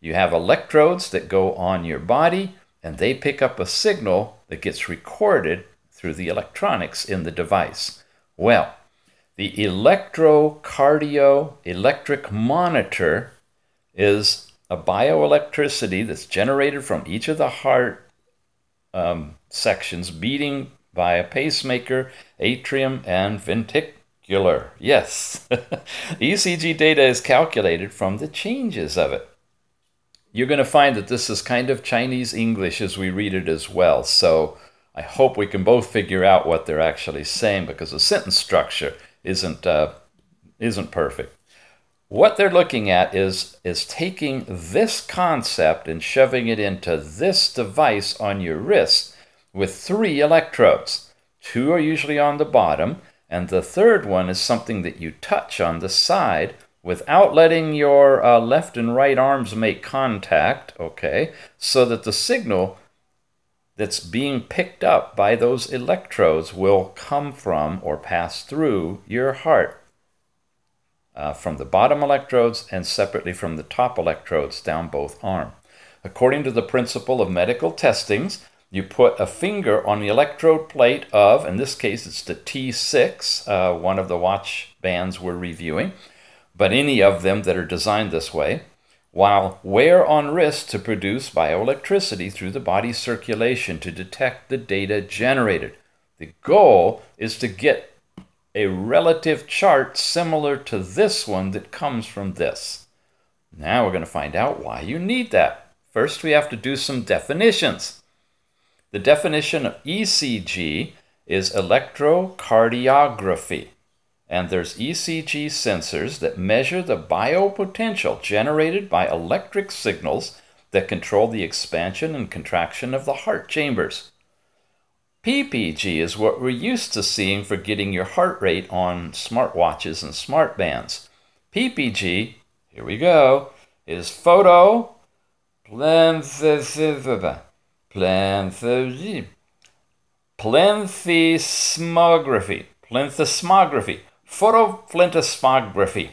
You have electrodes that go on your body, and they pick up a signal that gets recorded through the electronics in the device. Well, the electric monitor is a bioelectricity that's generated from each of the heart sections beating by a pacemaker, atrium, and ventricular. Yes, ECG data is calculated from the changes of it. You're going to find that this is kind of Chinese English as we read it as well. So I hope we can both figure out what they're actually saying because the sentence structure isn't perfect. What they're looking at is taking this concept and shoving it into this device on your wrist with 3 electrodes. 2 are usually on the bottom, and the third one is something that you touch on the side without letting your left and right arms make contact, okay, so that the signal that's being picked up by those electrodes will come from or pass through your heart from the bottom electrodes and separately from the top electrodes down both arms. According to the principle of medical testings, you put a finger on the electrode plate of, in this case it's the T6, one of the watch bands we're reviewing, but any of them that are designed this way, while wear on wrist to produce bioelectricity through the body's circulation to detect the data generated. The goal is to get a relative chart similar to this one that comes from this. Now we're going to find out why you need that. First, we have to do some definitions. The definition of ECG is electrocardiography. And there's ECG sensors that measure the biopotential generated by electric signals that control the expansion and contraction of the heart chambers. PPG is what we're used to seeing for getting your heart rate on smartwatches and smart bands. PPG, here we go, is plethysmography. Photoplethysmography. Photoplethysmography.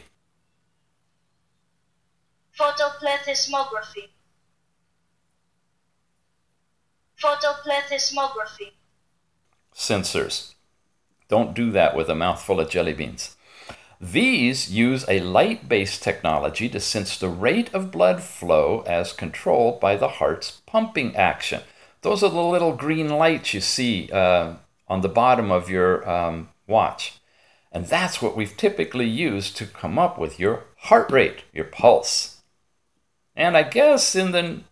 Photoplethysmography. Sensors. Don't do that with a mouthful of jelly beans. These use a light-based technology to sense the rate of blood flow as controlled by the heart's pumping action. Those are the little green lights you see on the bottom of your watch. And that's what we've typically used to come up with your heart rate, your pulse. And I guess in the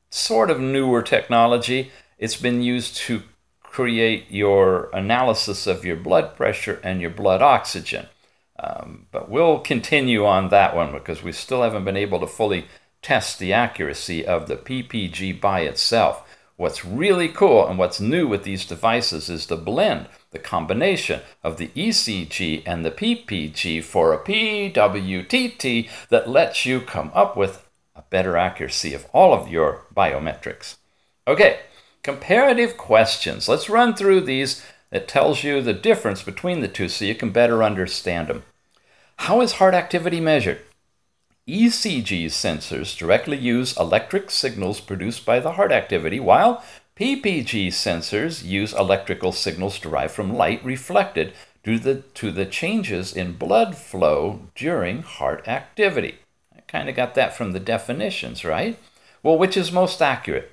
sort of newer technology, it's been used to create your analysis of your blood pressure and your blood oxygen. But we'll continue on that one because we still haven't been able to fully test the accuracy of the PPG by itself. What's really cool and what's new with these devices is the blend, the combination of the ECG and the PPG for a PWTT that lets you come up with a better accuracy of all of your biometrics. Okay, comparative questions. Let's run through these. It tells you the difference between the two so you can better understand them. How is heart activity measured? ECG sensors directly use electric signals produced by the heart activity, while PPG sensors use electrical signals derived from light reflected due to the changes in blood flow during heart activity. I kind of got that from the definitions, right? Well, which is most accurate?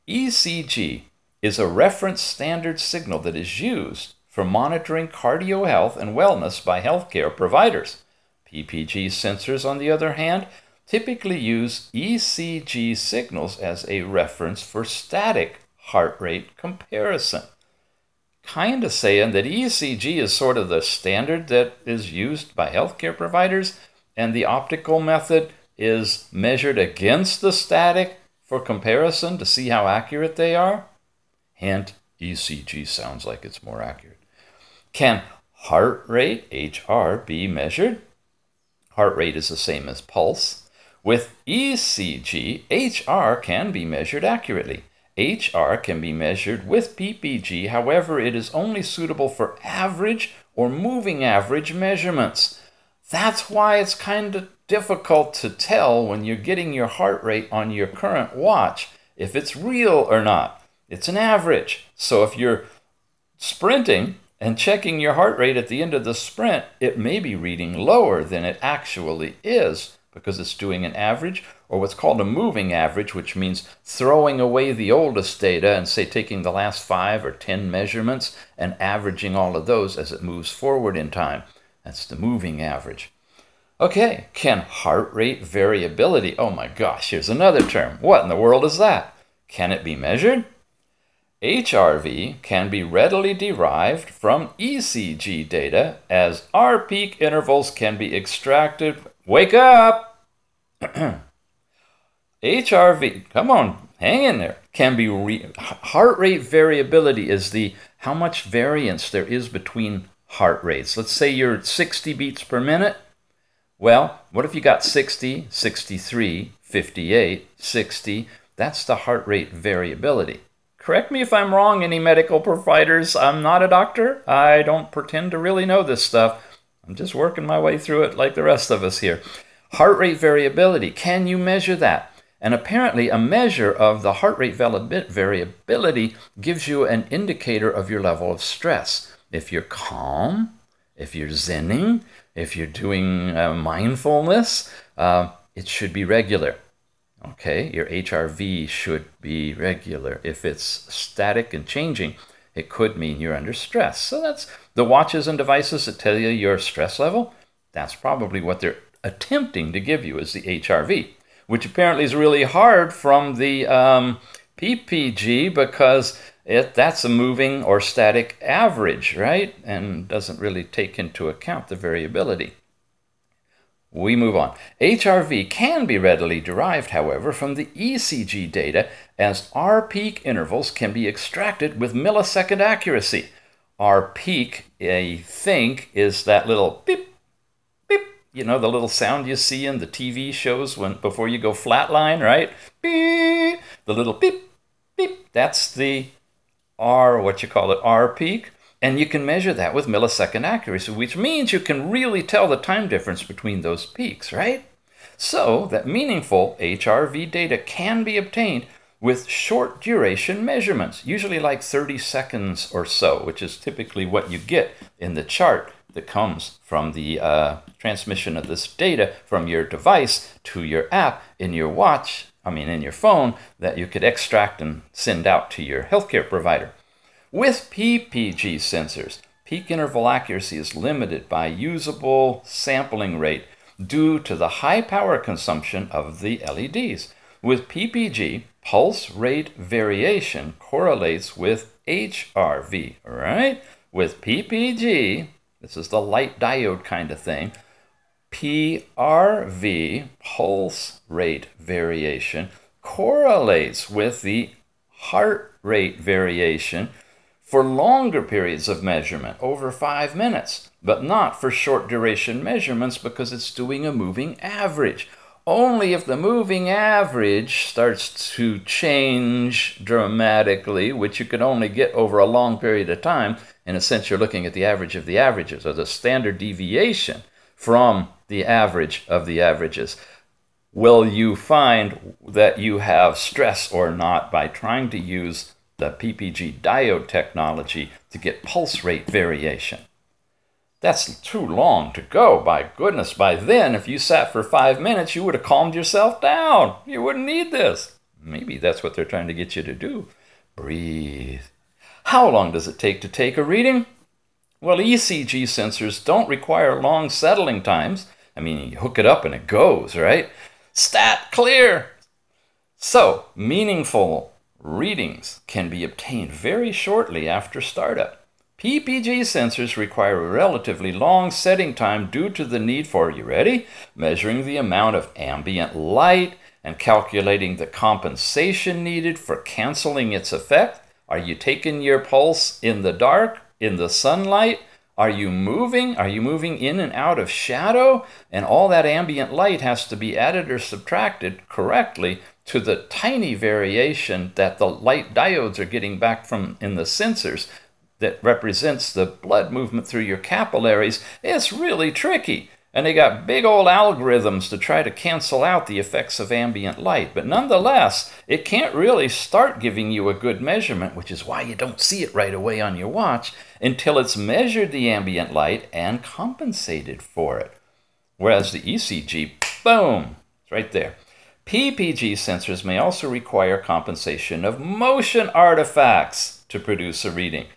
ECG is a reference standard signal that is used for monitoring cardio health and wellness by healthcare providers. PPG sensors, on the other hand, typically use ECG signals as a reference for static heart rate comparison. Kind of saying that ECG is sort of the standard that is used by healthcare providers, and the optical method is measured against the static for comparison to see how accurate they are. Hint, ECG sounds like it's more accurate. Can heart rate, HR, be measured? Heart rate is the same as pulse. With ECG, HR can be measured accurately. HR can be measured with PPG, however, it is only suitable for average or moving average measurements. That's why it's kind of difficult to tell when you're getting your heart rate on your current watch if it's real or not. It's an average. So if you're sprinting and checking your heart rate at the end of the sprint, it may be reading lower than it actually is because it's doing an average, or what's called a moving average, which means throwing away the oldest data and, say, taking the last 5 or 10 measurements and averaging all of those as it moves forward in time. That's the moving average. Okay, can heart rate variability, oh my gosh, here's another term. What in the world is that? Can it be measured? HRV can be readily derived from ECG data as our peak intervals can be extracted. Wake up! HRV, come on, hang in there. Can be heart rate variability is the how much variance there is between heart rates. Let's say you're at 60 beats per minute. Well, what if you got 60, 63, 58, 60? That's the heart rate variability. Correct me if I'm wrong, any medical providers. I'm not a doctor. I don't pretend to really know this stuff. I'm just working my way through it like the rest of us here. Heart rate variability, can you measure that? And apparently a measure of the heart rate variability gives you an indicator of your level of stress. If you're calm, if you're zenning, if you're doing mindfulness, it should be regular. Okay, your HRV should be regular. If it's static and changing, it could mean you're under stress. So that's the watches and devices that tell you your stress level. That's probably what they're attempting to give you is the HRV, which apparently is really hard from the PPG because that's a moving or static average, right? And doesn't really take into account the variability. We move on. HRV can be readily derived, however, from the ECG data as our peak intervals can be extracted with millisecond accuracy. Our peak, I think, is that little beep, beep, You know, the little sound you see in the TV shows before you go flatline, right? Beep, the little beep, beep. That's the R peak. And you can measure that with millisecond accuracy, which means you can really tell the time difference between those peaks, right? So that meaningful HRV data can be obtained with short duration measurements, usually like 30 seconds or so, which is typically what you get in the chart that comes from the transmission of this data from your device to your app in your watch, in your phone, that you could extract and send out to your healthcare provider. With PPG sensors, peak interval accuracy is limited by usable sampling rate due to the high power consumption of the LEDs. With PPG, pulse rate variation correlates with HRV, right? With PPG, this is the light diode kind of thing, PRV, pulse rate variation, correlates with the heart rate variation for longer periods of measurement, over 5 minutes, but not for short duration measurements because it's doing a moving average. Only if the moving average starts to change dramatically, which you can only get over a long period of time, in a sense you're looking at the average of the averages, or the standard deviation from the average of the averages, will you find that you have stress or not by trying to use the PPG diode technology to get pulse rate variation. That's too long to go, by goodness. By then, if you sat for 5 minutes, you would have calmed yourself down. You wouldn't need this. Maybe that's what they're trying to get you to do. Breathe. How long does it take to take a reading? Well, ECG sensors don't require long settling times. You hook it up and it goes, right? Stat clear. So, meaningful readings can be obtained very shortly after startup. PPG sensors require a relatively long setting time due to the need for, you ready? Measuring the amount of ambient light and calculating the compensation needed for canceling its effect. Are you taking your pulse in the dark, in the sunlight? Are you moving? Are you moving in and out of shadow? And all that ambient light has to be added or subtracted correctly to the tiny variation that the light diodes are getting back from in the sensors that represents the blood movement through your capillaries. It's really tricky. And they got big old algorithms to try to cancel out the effects of ambient light. But nonetheless, it can't really start giving you a good measurement, which is why you don't see it right away on your watch, until it's measured the ambient light and compensated for it. Whereas the ECG, boom, it's right there. PPG sensors may also require compensation of motion artifacts to produce a reading.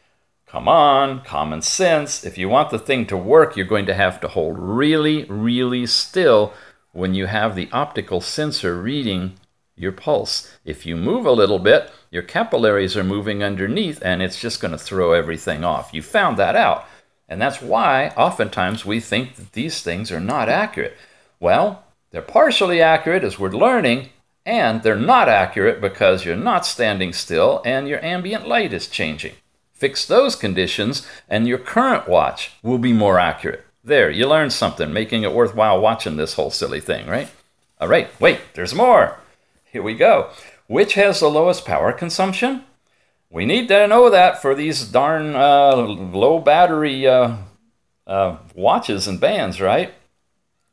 Come on, common sense. If you want the thing to work, you're going to have to hold really, really still when you have the optical sensor reading your pulse. If you move a little bit, your capillaries are moving underneath and it's just going to throw everything off. You found that out. And that's why oftentimes we think that these things are not accurate. Well, they're partially accurate as we're learning, and they're not accurate because you're not standing still and your ambient light is changing. Fix those conditions and your current watch will be more accurate. There, you learned something, making it worthwhile watching this whole silly thing, right? All right, wait, there's more. Here we go. Which has the lowest power consumption? We need to know that for these darn low battery watches and bands, right?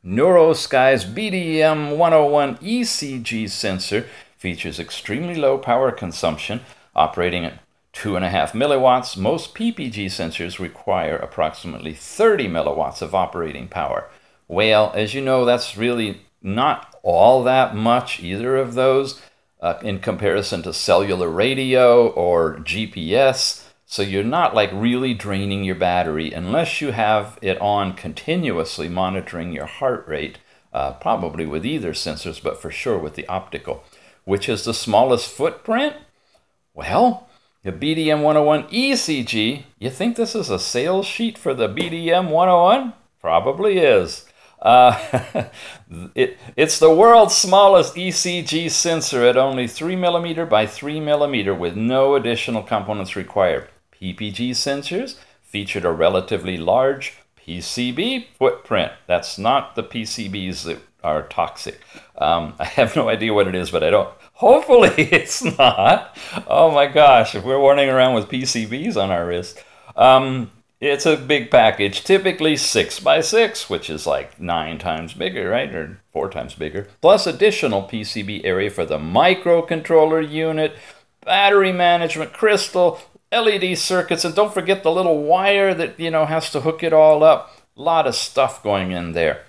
NeuroSky's BDM 101 ECG sensor features extremely low power consumption, operating at 2.5 milliwatts. Most PPG sensors require approximately 30 milliwatts of operating power. Well, as you know, that's really not all that much, either of those, in comparison to cellular radio or GPS. So you're not like really draining your battery unless you have it on continuously monitoring your heart rate, probably with either sensors, but for sure with the optical. Which is the smallest footprint? Well, the BDM 101 ECG, you think this is a sales sheet for the BDM 101? Probably is. It's the world's smallest ECG sensor at only 3 millimeter by 3 millimeter with no additional components required. PPG sensors featured a relatively large PCB footprint. That's not the PCBs that are toxic. I have no idea what it is, but I don't. Hopefully it's not. Oh my gosh, if we're running around with PCBs on our wrist. It's a big package, typically 6 by 6, which is like 9 times bigger, right? Or 4 times bigger. Plus additional PCB area for the microcontroller unit, battery management crystal, LED circuits, and don't forget the little wire that, has to hook it all up. A lot of stuff going in there.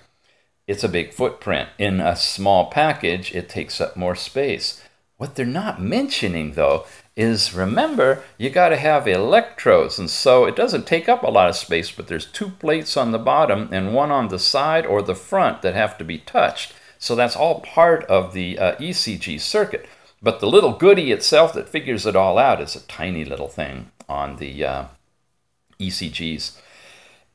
It's a big footprint. In a small package, it takes up more space. What they're not mentioning, though, is remember, you got to have electrodes, and so it doesn't take up a lot of space, but there's 2 plates on the bottom and 1 on the side or the front that have to be touched. So that's all part of the ECG circuit. But the little goodie itself that figures it all out is a tiny little thing on the ECGs.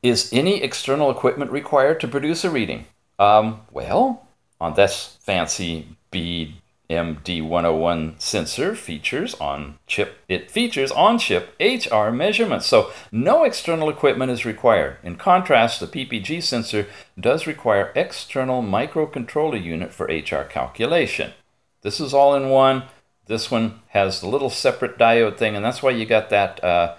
Is any external equipment required to produce a reading? Well, on this fancy BMD101 sensor features on-chip HR measurements. So no external equipment is required. In contrast, the PPG sensor does require external microcontroller unit for HR calculation. This is all in one. This one has the little separate diode thing, and that's why you got that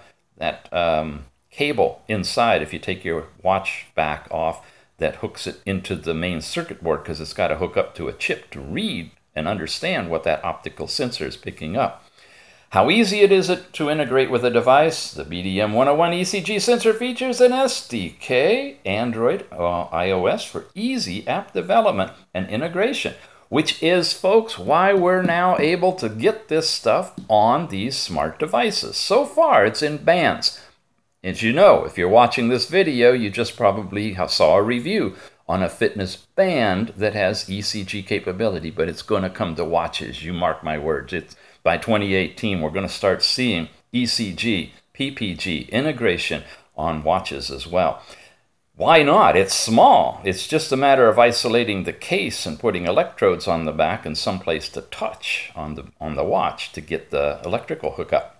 cable inside if you take your watch back off that hooks it into the main circuit board, because it's got to hook up to a chip to read and understand what that optical sensor is picking up. How easy is it to integrate with a device? The BDM101 ECG sensor features an SDK, Android, iOS for easy app development and integration, which is, folks, why we're now able to get this stuff on these smart devices. So far, it's in bands. As you know, if you're watching this video, you just probably saw a review on a fitness band that has ECG capability, but it's going to come to watches. You mark my words. By 2018, we're going to start seeing ECG, PPG integration on watches as well. Why not? It's small. It's just a matter of isolating the case and putting electrodes on the back and someplace to touch on the watch to get the electrical hookup.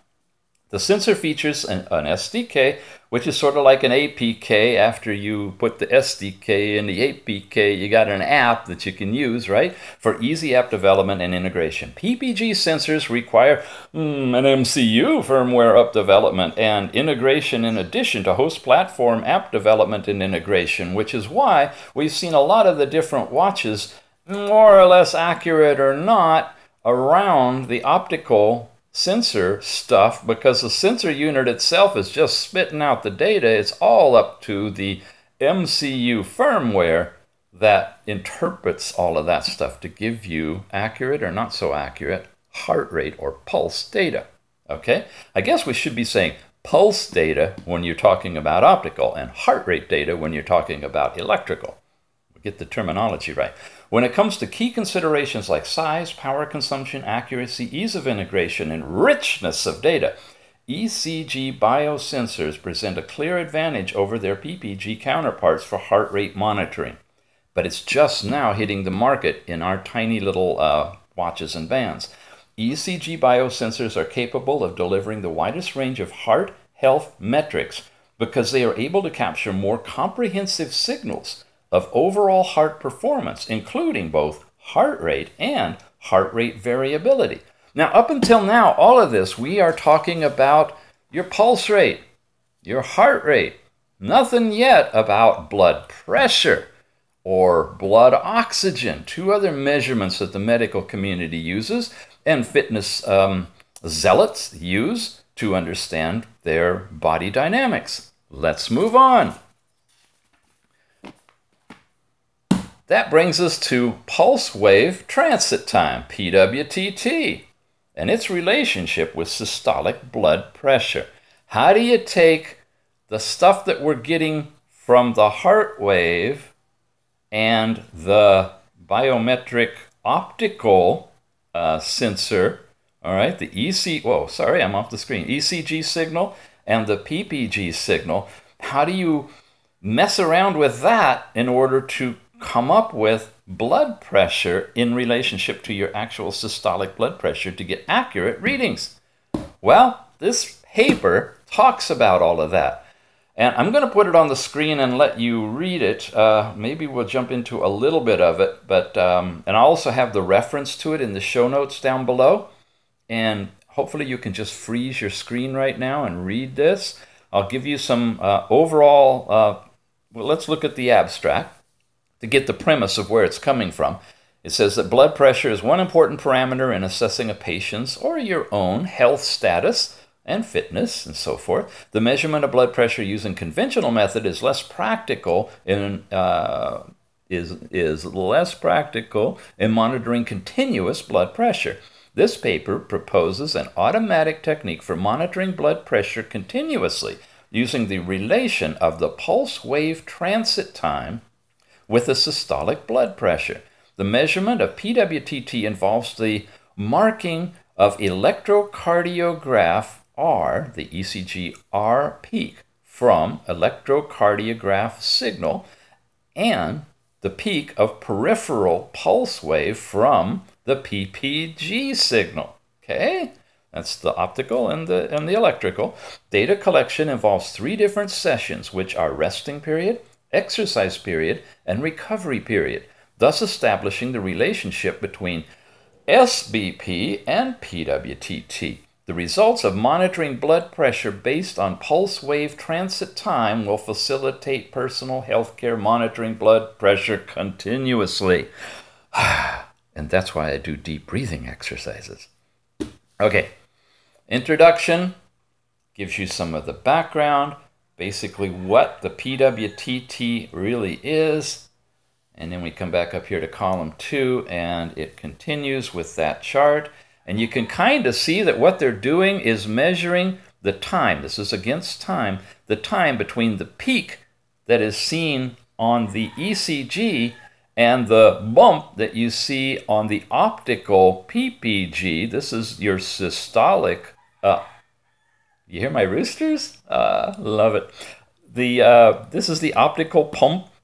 The sensor features an SDK, which is sort of like an APK. After you put the SDK in the APK, you got an app that you can use, right, for easy app development and integration. PPG sensors require an MCU, firmware up development, and integration in addition to host platform app development and integration, which is why we've seen a lot of the different watches, more or less accurate or not, around the optical sensor stuff, because the sensor unit itself is just spitting out the data. It's all up to the MCU firmware that interprets all of that stuff to give you accurate or not so accurate heart rate or pulse data. Okay? I guess we should be saying pulse data when you're talking about optical and heart rate data when you're talking about electrical. Get the terminology right. When it comes to key considerations like size, power consumption, accuracy, ease of integration, and richness of data, ECG biosensors present a clear advantage over their PPG counterparts for heart rate monitoring. But it's just now hitting the market in our tiny little watches and bands. ECG biosensors are capable of delivering the widest range of heart health metrics because they are able to capture more comprehensive signals of overall heart performance, including both heart rate and heart rate variability. Now, up until now, all of this, we are talking about your pulse rate, your heart rate, nothing yet about blood pressure or blood oxygen, 2 other measurements that the medical community uses and fitness zealots use to understand their body dynamics. Let's move on. That brings us to pulse wave transit time, PWTT, and its relationship with systolic blood pressure. How do you take the stuff that we're getting from the heart wave and the biometric optical sensor, all right, the ECG signal and the PPG signal? How do you mess around with that in order to come up with blood pressure in relationship to your actual systolic blood pressure to get accurate readings? Well, this paper talks about all of that. And I'm going to put it on the screen and let you read it. Maybe we'll jump into a little bit of it, but and I'll also have the reference to it in the show notes down below. And hopefully you can just freeze your screen right now and read this. I'll give you some overall, well, let's look at the abstract to get the premise of where it's coming from. It says that blood pressure is one important parameter in assessing a patient's or your own health status and fitness and so forth. The measurement of blood pressure using conventional method is less practical in less practical in monitoring continuous blood pressure. This paper proposes an automatic technique for monitoring blood pressure continuously using the relation of the pulse wave transit time with the systolic blood pressure. The measurement of PWTT involves the marking of electrocardiograph R, the ECG R peak from electrocardiograph signal, and the peak of peripheral pulse wave from the PPG signal. Okay, that's the optical and the electrical. Data collection involves 3 different sessions, which are resting period, exercise period, and recovery period, thus establishing the relationship between SBP and PWTT. The results of monitoring blood pressure based on pulse wave transit time will facilitate personal healthcare monitoring blood pressure continuously. And that's why I do deep breathing exercises. Okay, introduction gives you some of the background, basically what the PWTT really is. And then we come back up here to column 2, and it continues with that chart. And you can kind of see that what they're doing is measuring the time. This is against time. The time between the peak that is seen on the ECG and the bump that you see on the optical PPG. This is your systolic. You hear my roosters? Love it. This is the optical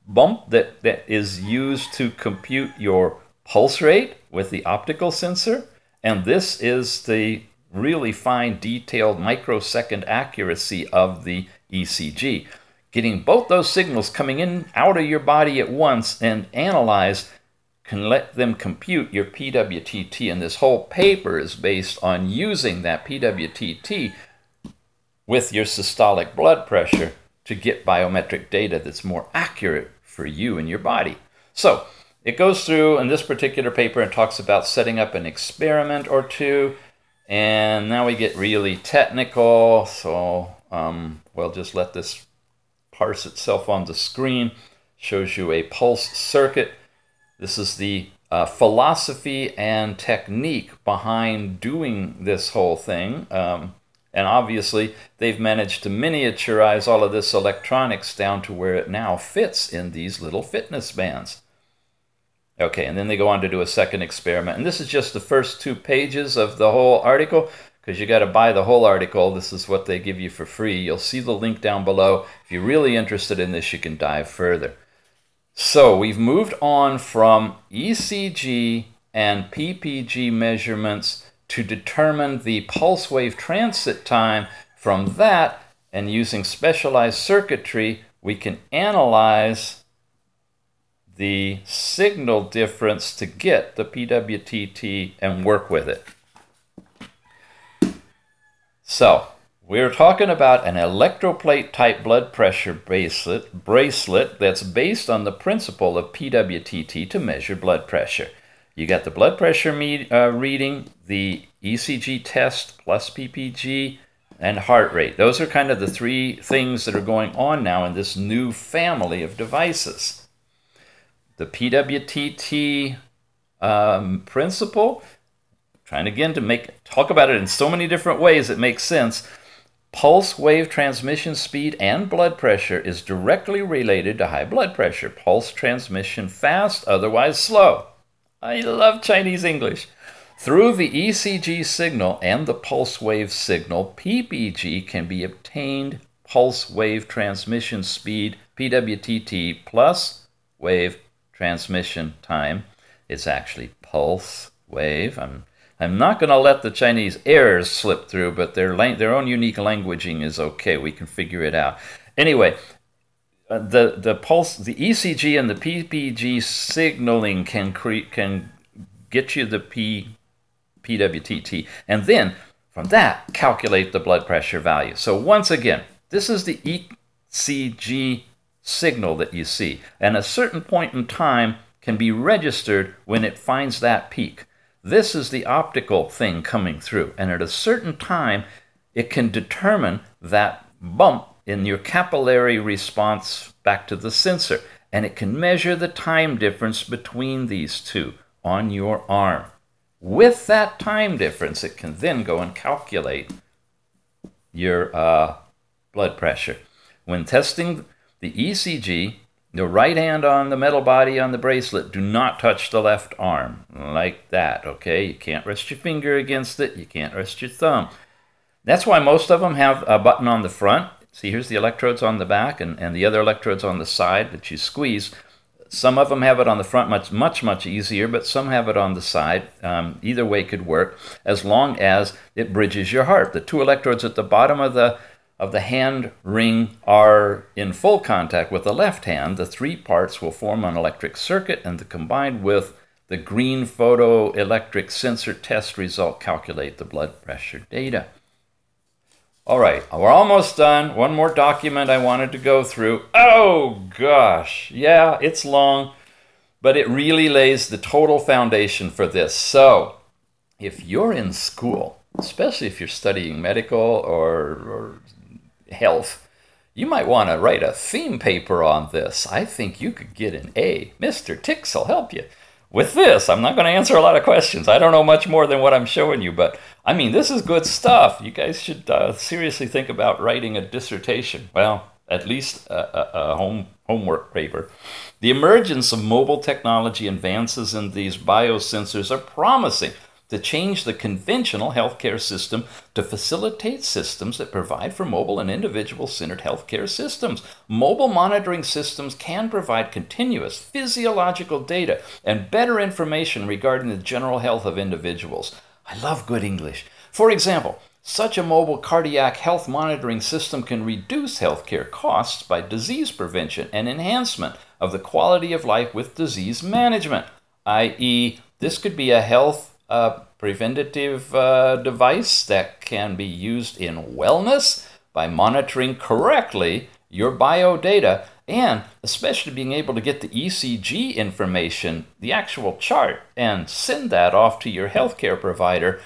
bump that is used to compute your pulse rate with the optical sensor. And this is the really fine, detailed microsecond accuracy of the ECG. Getting both those signals coming in out of your body at once and analyze can let them compute your PWTT. And this whole paper is based on using that PWTT with your systolic blood pressure to get biometric data that's more accurate for you and your body. So it goes through in this particular paper and talks about setting up an experiment or two. And now we get really technical. So we'll just let this parse itself on the screen. Shows you a pulse circuit. This is the philosophy and technique behind doing this whole thing. And obviously, they've managed to miniaturize all of this electronics down to where it now fits in these little fitness bands. Okay, and then they go on to do a second experiment. And this is just the first 2 pages of the whole article, because you got to buy the whole article. This is what they give you for free. You'll see the link down below. If you're really interested in this, you can dive further. So we've moved on from ECG and PPG measurements to determine the pulse wave transit time. From that, and using specialized circuitry, we can analyze the signal difference to get the PWTT and work with it. So we're talking about an electroplate type blood pressure bracelet that's based on the principle of PWTT to measure blood pressure. You got the blood pressure reading, the ECG test plus PPG, and heart rate. Those are kind of the 3 things that are going on now in this new family of devices. The PWTT principle, trying again to talk about it in so many different ways it makes sense. Pulse wave transmission speed and blood pressure is directly related to high blood pressure. Pulse transmission fast, otherwise slow. I love Chinese English. Through the ECG signal and the pulse wave signal, PPG can be obtained. Pulse wave transmission speed, PWTT, plus wave transmission time. It's actually pulse wave. I'm not going to let the Chinese errors slip through, but their own unique languaging is okay. We can figure it out. Anyway, the pulse, the ECG and the PPG signaling can get you the PWTT, and then from that calculate the blood pressure value. So once again, this is the ECG signal that you see, and a certain point in time can be registered when it finds that peak. This is the optical thing coming through, and at a certain time it can determine that bump in your capillary response back to the sensor, and it can measure the time difference between these two on your arm. With that time difference, it can then go and calculate your blood pressure. When testing the ECG, the right hand on the metal body on the bracelet, do not touch the left arm like that, okay? You can't rest your finger against it. You can't rest your thumb. That's why most of them have a button on the front. See, here's the electrodes on the back and the other electrodes on the side that you squeeze. Some of them have it on the front, much easier, but some have it on the side. Either way could work, as long as it bridges your heart. The two electrodes at the bottom of the hand ring are in full contact with the left hand. The three parts will form an electric circuit, and combined with the green photoelectric sensor test result, calculate the blood pressure data. All right, we're almost done. One more document I wanted to go through. Oh gosh, yeah, it's long, but it really lays the total foundation for this. So if you're in school, especially if you're studying medical or health, you might want to write a theme paper on this. I think you could get an A. Mr. Tix will help you with this. I'm not going to answer a lot of questions. I don't know much more than what I'm showing you, but I mean, this is good stuff. You guys should seriously think about writing a dissertation. Well, at least a homework paper. The emergence of mobile technology advances in these biosensors are promising to change the conventional healthcare system to facilitate systems that provide for mobile and individual-centered healthcare systems. Mobile monitoring systems can provide continuous physiological data and better information regarding the general health of individuals. I love good English. For example, such a mobile cardiac health monitoring system can reduce healthcare costs by disease prevention and enhancement of the quality of life with disease management, i.e., this could be a health preventative device that can be used in wellness by monitoring correctly your biodata, and especially being able to get the ECG information, the actual chart, and send that off to your healthcare provider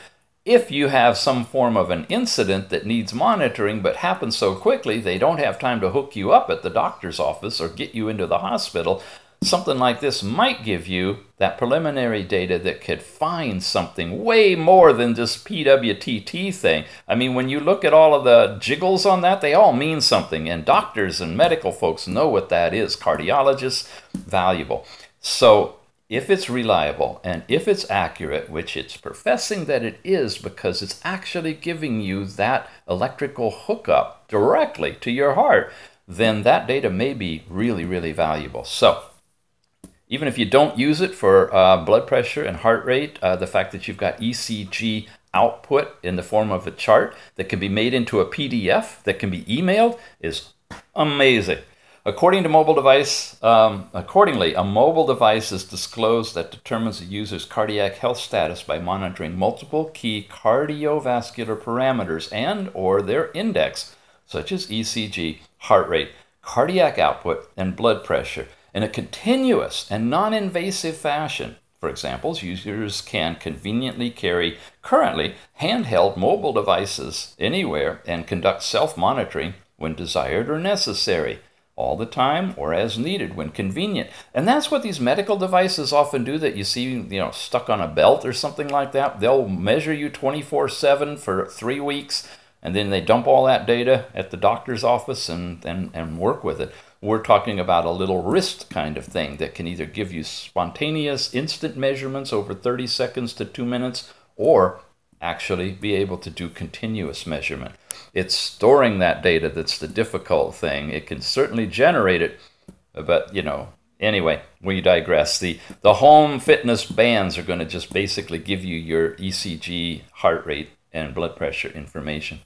if you have some form of an incident that needs monitoring but happens so quickly they don't have time to hook you up at the doctor's office or get you into the hospital. Something like this might give you that preliminary data that could find something way more than this PWTT thing. I mean, when you look at all of the jiggles on that, they all mean something, and doctors and medical folks know what that is. Cardiologists, valuable. So if it's reliable and if it's accurate, which it's professing that it is because it's actually giving you that electrical hookup directly to your heart, then that data may be really, really valuable. So even if you don't use it for blood pressure and heart rate, the fact that you've got ECG output in the form of a chart that can be made into a PDF that can be emailed is amazing. Accordingly, a mobile device is disclosed that determines a user's cardiac health status by monitoring multiple key cardiovascular parameters and or their index, such as ECG, heart rate, cardiac output, and blood pressure, in a continuous and non-invasive fashion. For example, users can conveniently carry currently handheld mobile devices anywhere and conduct self-monitoring when desired or necessary, all the time or as needed when convenient. And that's what these medical devices often do that you see, stuck on a belt or something like that. They'll measure you 24/7 for 3 weeks, and then they dump all that data at the doctor's office and work with it. We're talking about a little wrist kind of thing that can either give you spontaneous instant measurements over 30 seconds to 2 minutes, or actually be able to do continuous measurement. It's storing that data that's the difficult thing. It can certainly generate it, but anyway, we digress. The home fitness bands are going to just basically give you your ECG, heart rate, and blood pressure information.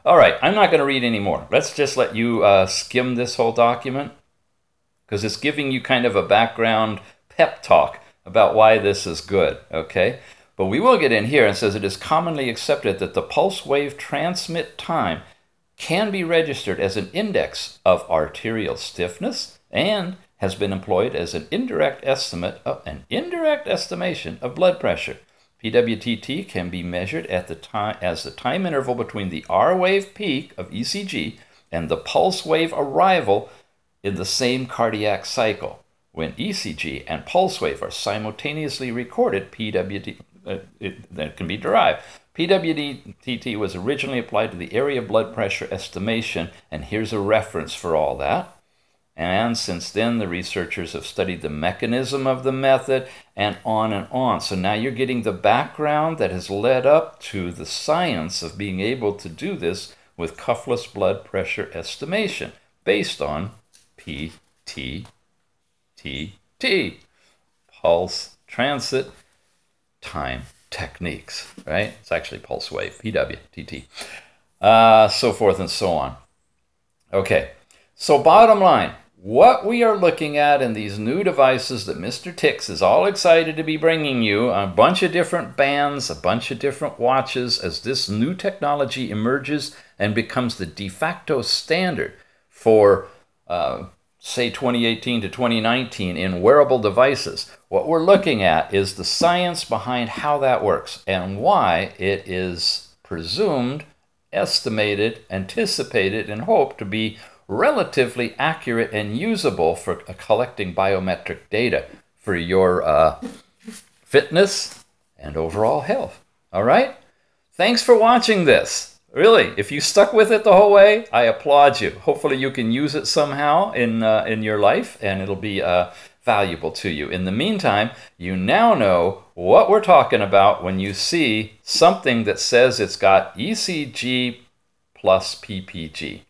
All right, I'm not going to read any more. Let's just let you skim this whole document, because it's giving you kind of a background pep talk about why this is good, okay? But we will get in here and says it is commonly accepted that the pulse wave transmit time can be registered as an index of arterial stiffness and has been employed as an indirect estimation of blood pressure. PWTT can be measured at the time as the time interval between the R wave peak of ECG and the pulse wave arrival in the same cardiac cycle. When ECG and pulse wave are simultaneously recorded, that can be derived. PWTT was originally applied to the area of blood pressure estimation, and here's a reference for all that. And since then, the researchers have studied the mechanism of the method and on and on. So now you're getting the background that has led up to the science of being able to do this with cuffless blood pressure estimation based on PTTT, pulse transit time techniques, right? It's actually pulse wave, PWTT, so forth and so on. Okay, so bottom line, what we are looking at in these new devices that Mr. Tix is all excited to be bringing you, a bunch of different bands, a bunch of different watches, as this new technology emerges and becomes the de facto standard for, say, 2018 to 2019 in wearable devices. What we're looking at is the science behind how that works and why it is presumed, estimated, anticipated, and hoped to be relatively accurate and usable for collecting biometric data for your fitness and overall health. All right? Thanks for watching this. Really, if you stuck with it the whole way, I applaud you. Hopefully you can use it somehow in your life, and it'll be valuable to you. In the meantime, you now know what we're talking about when you see something that says it's got ECG plus PPG.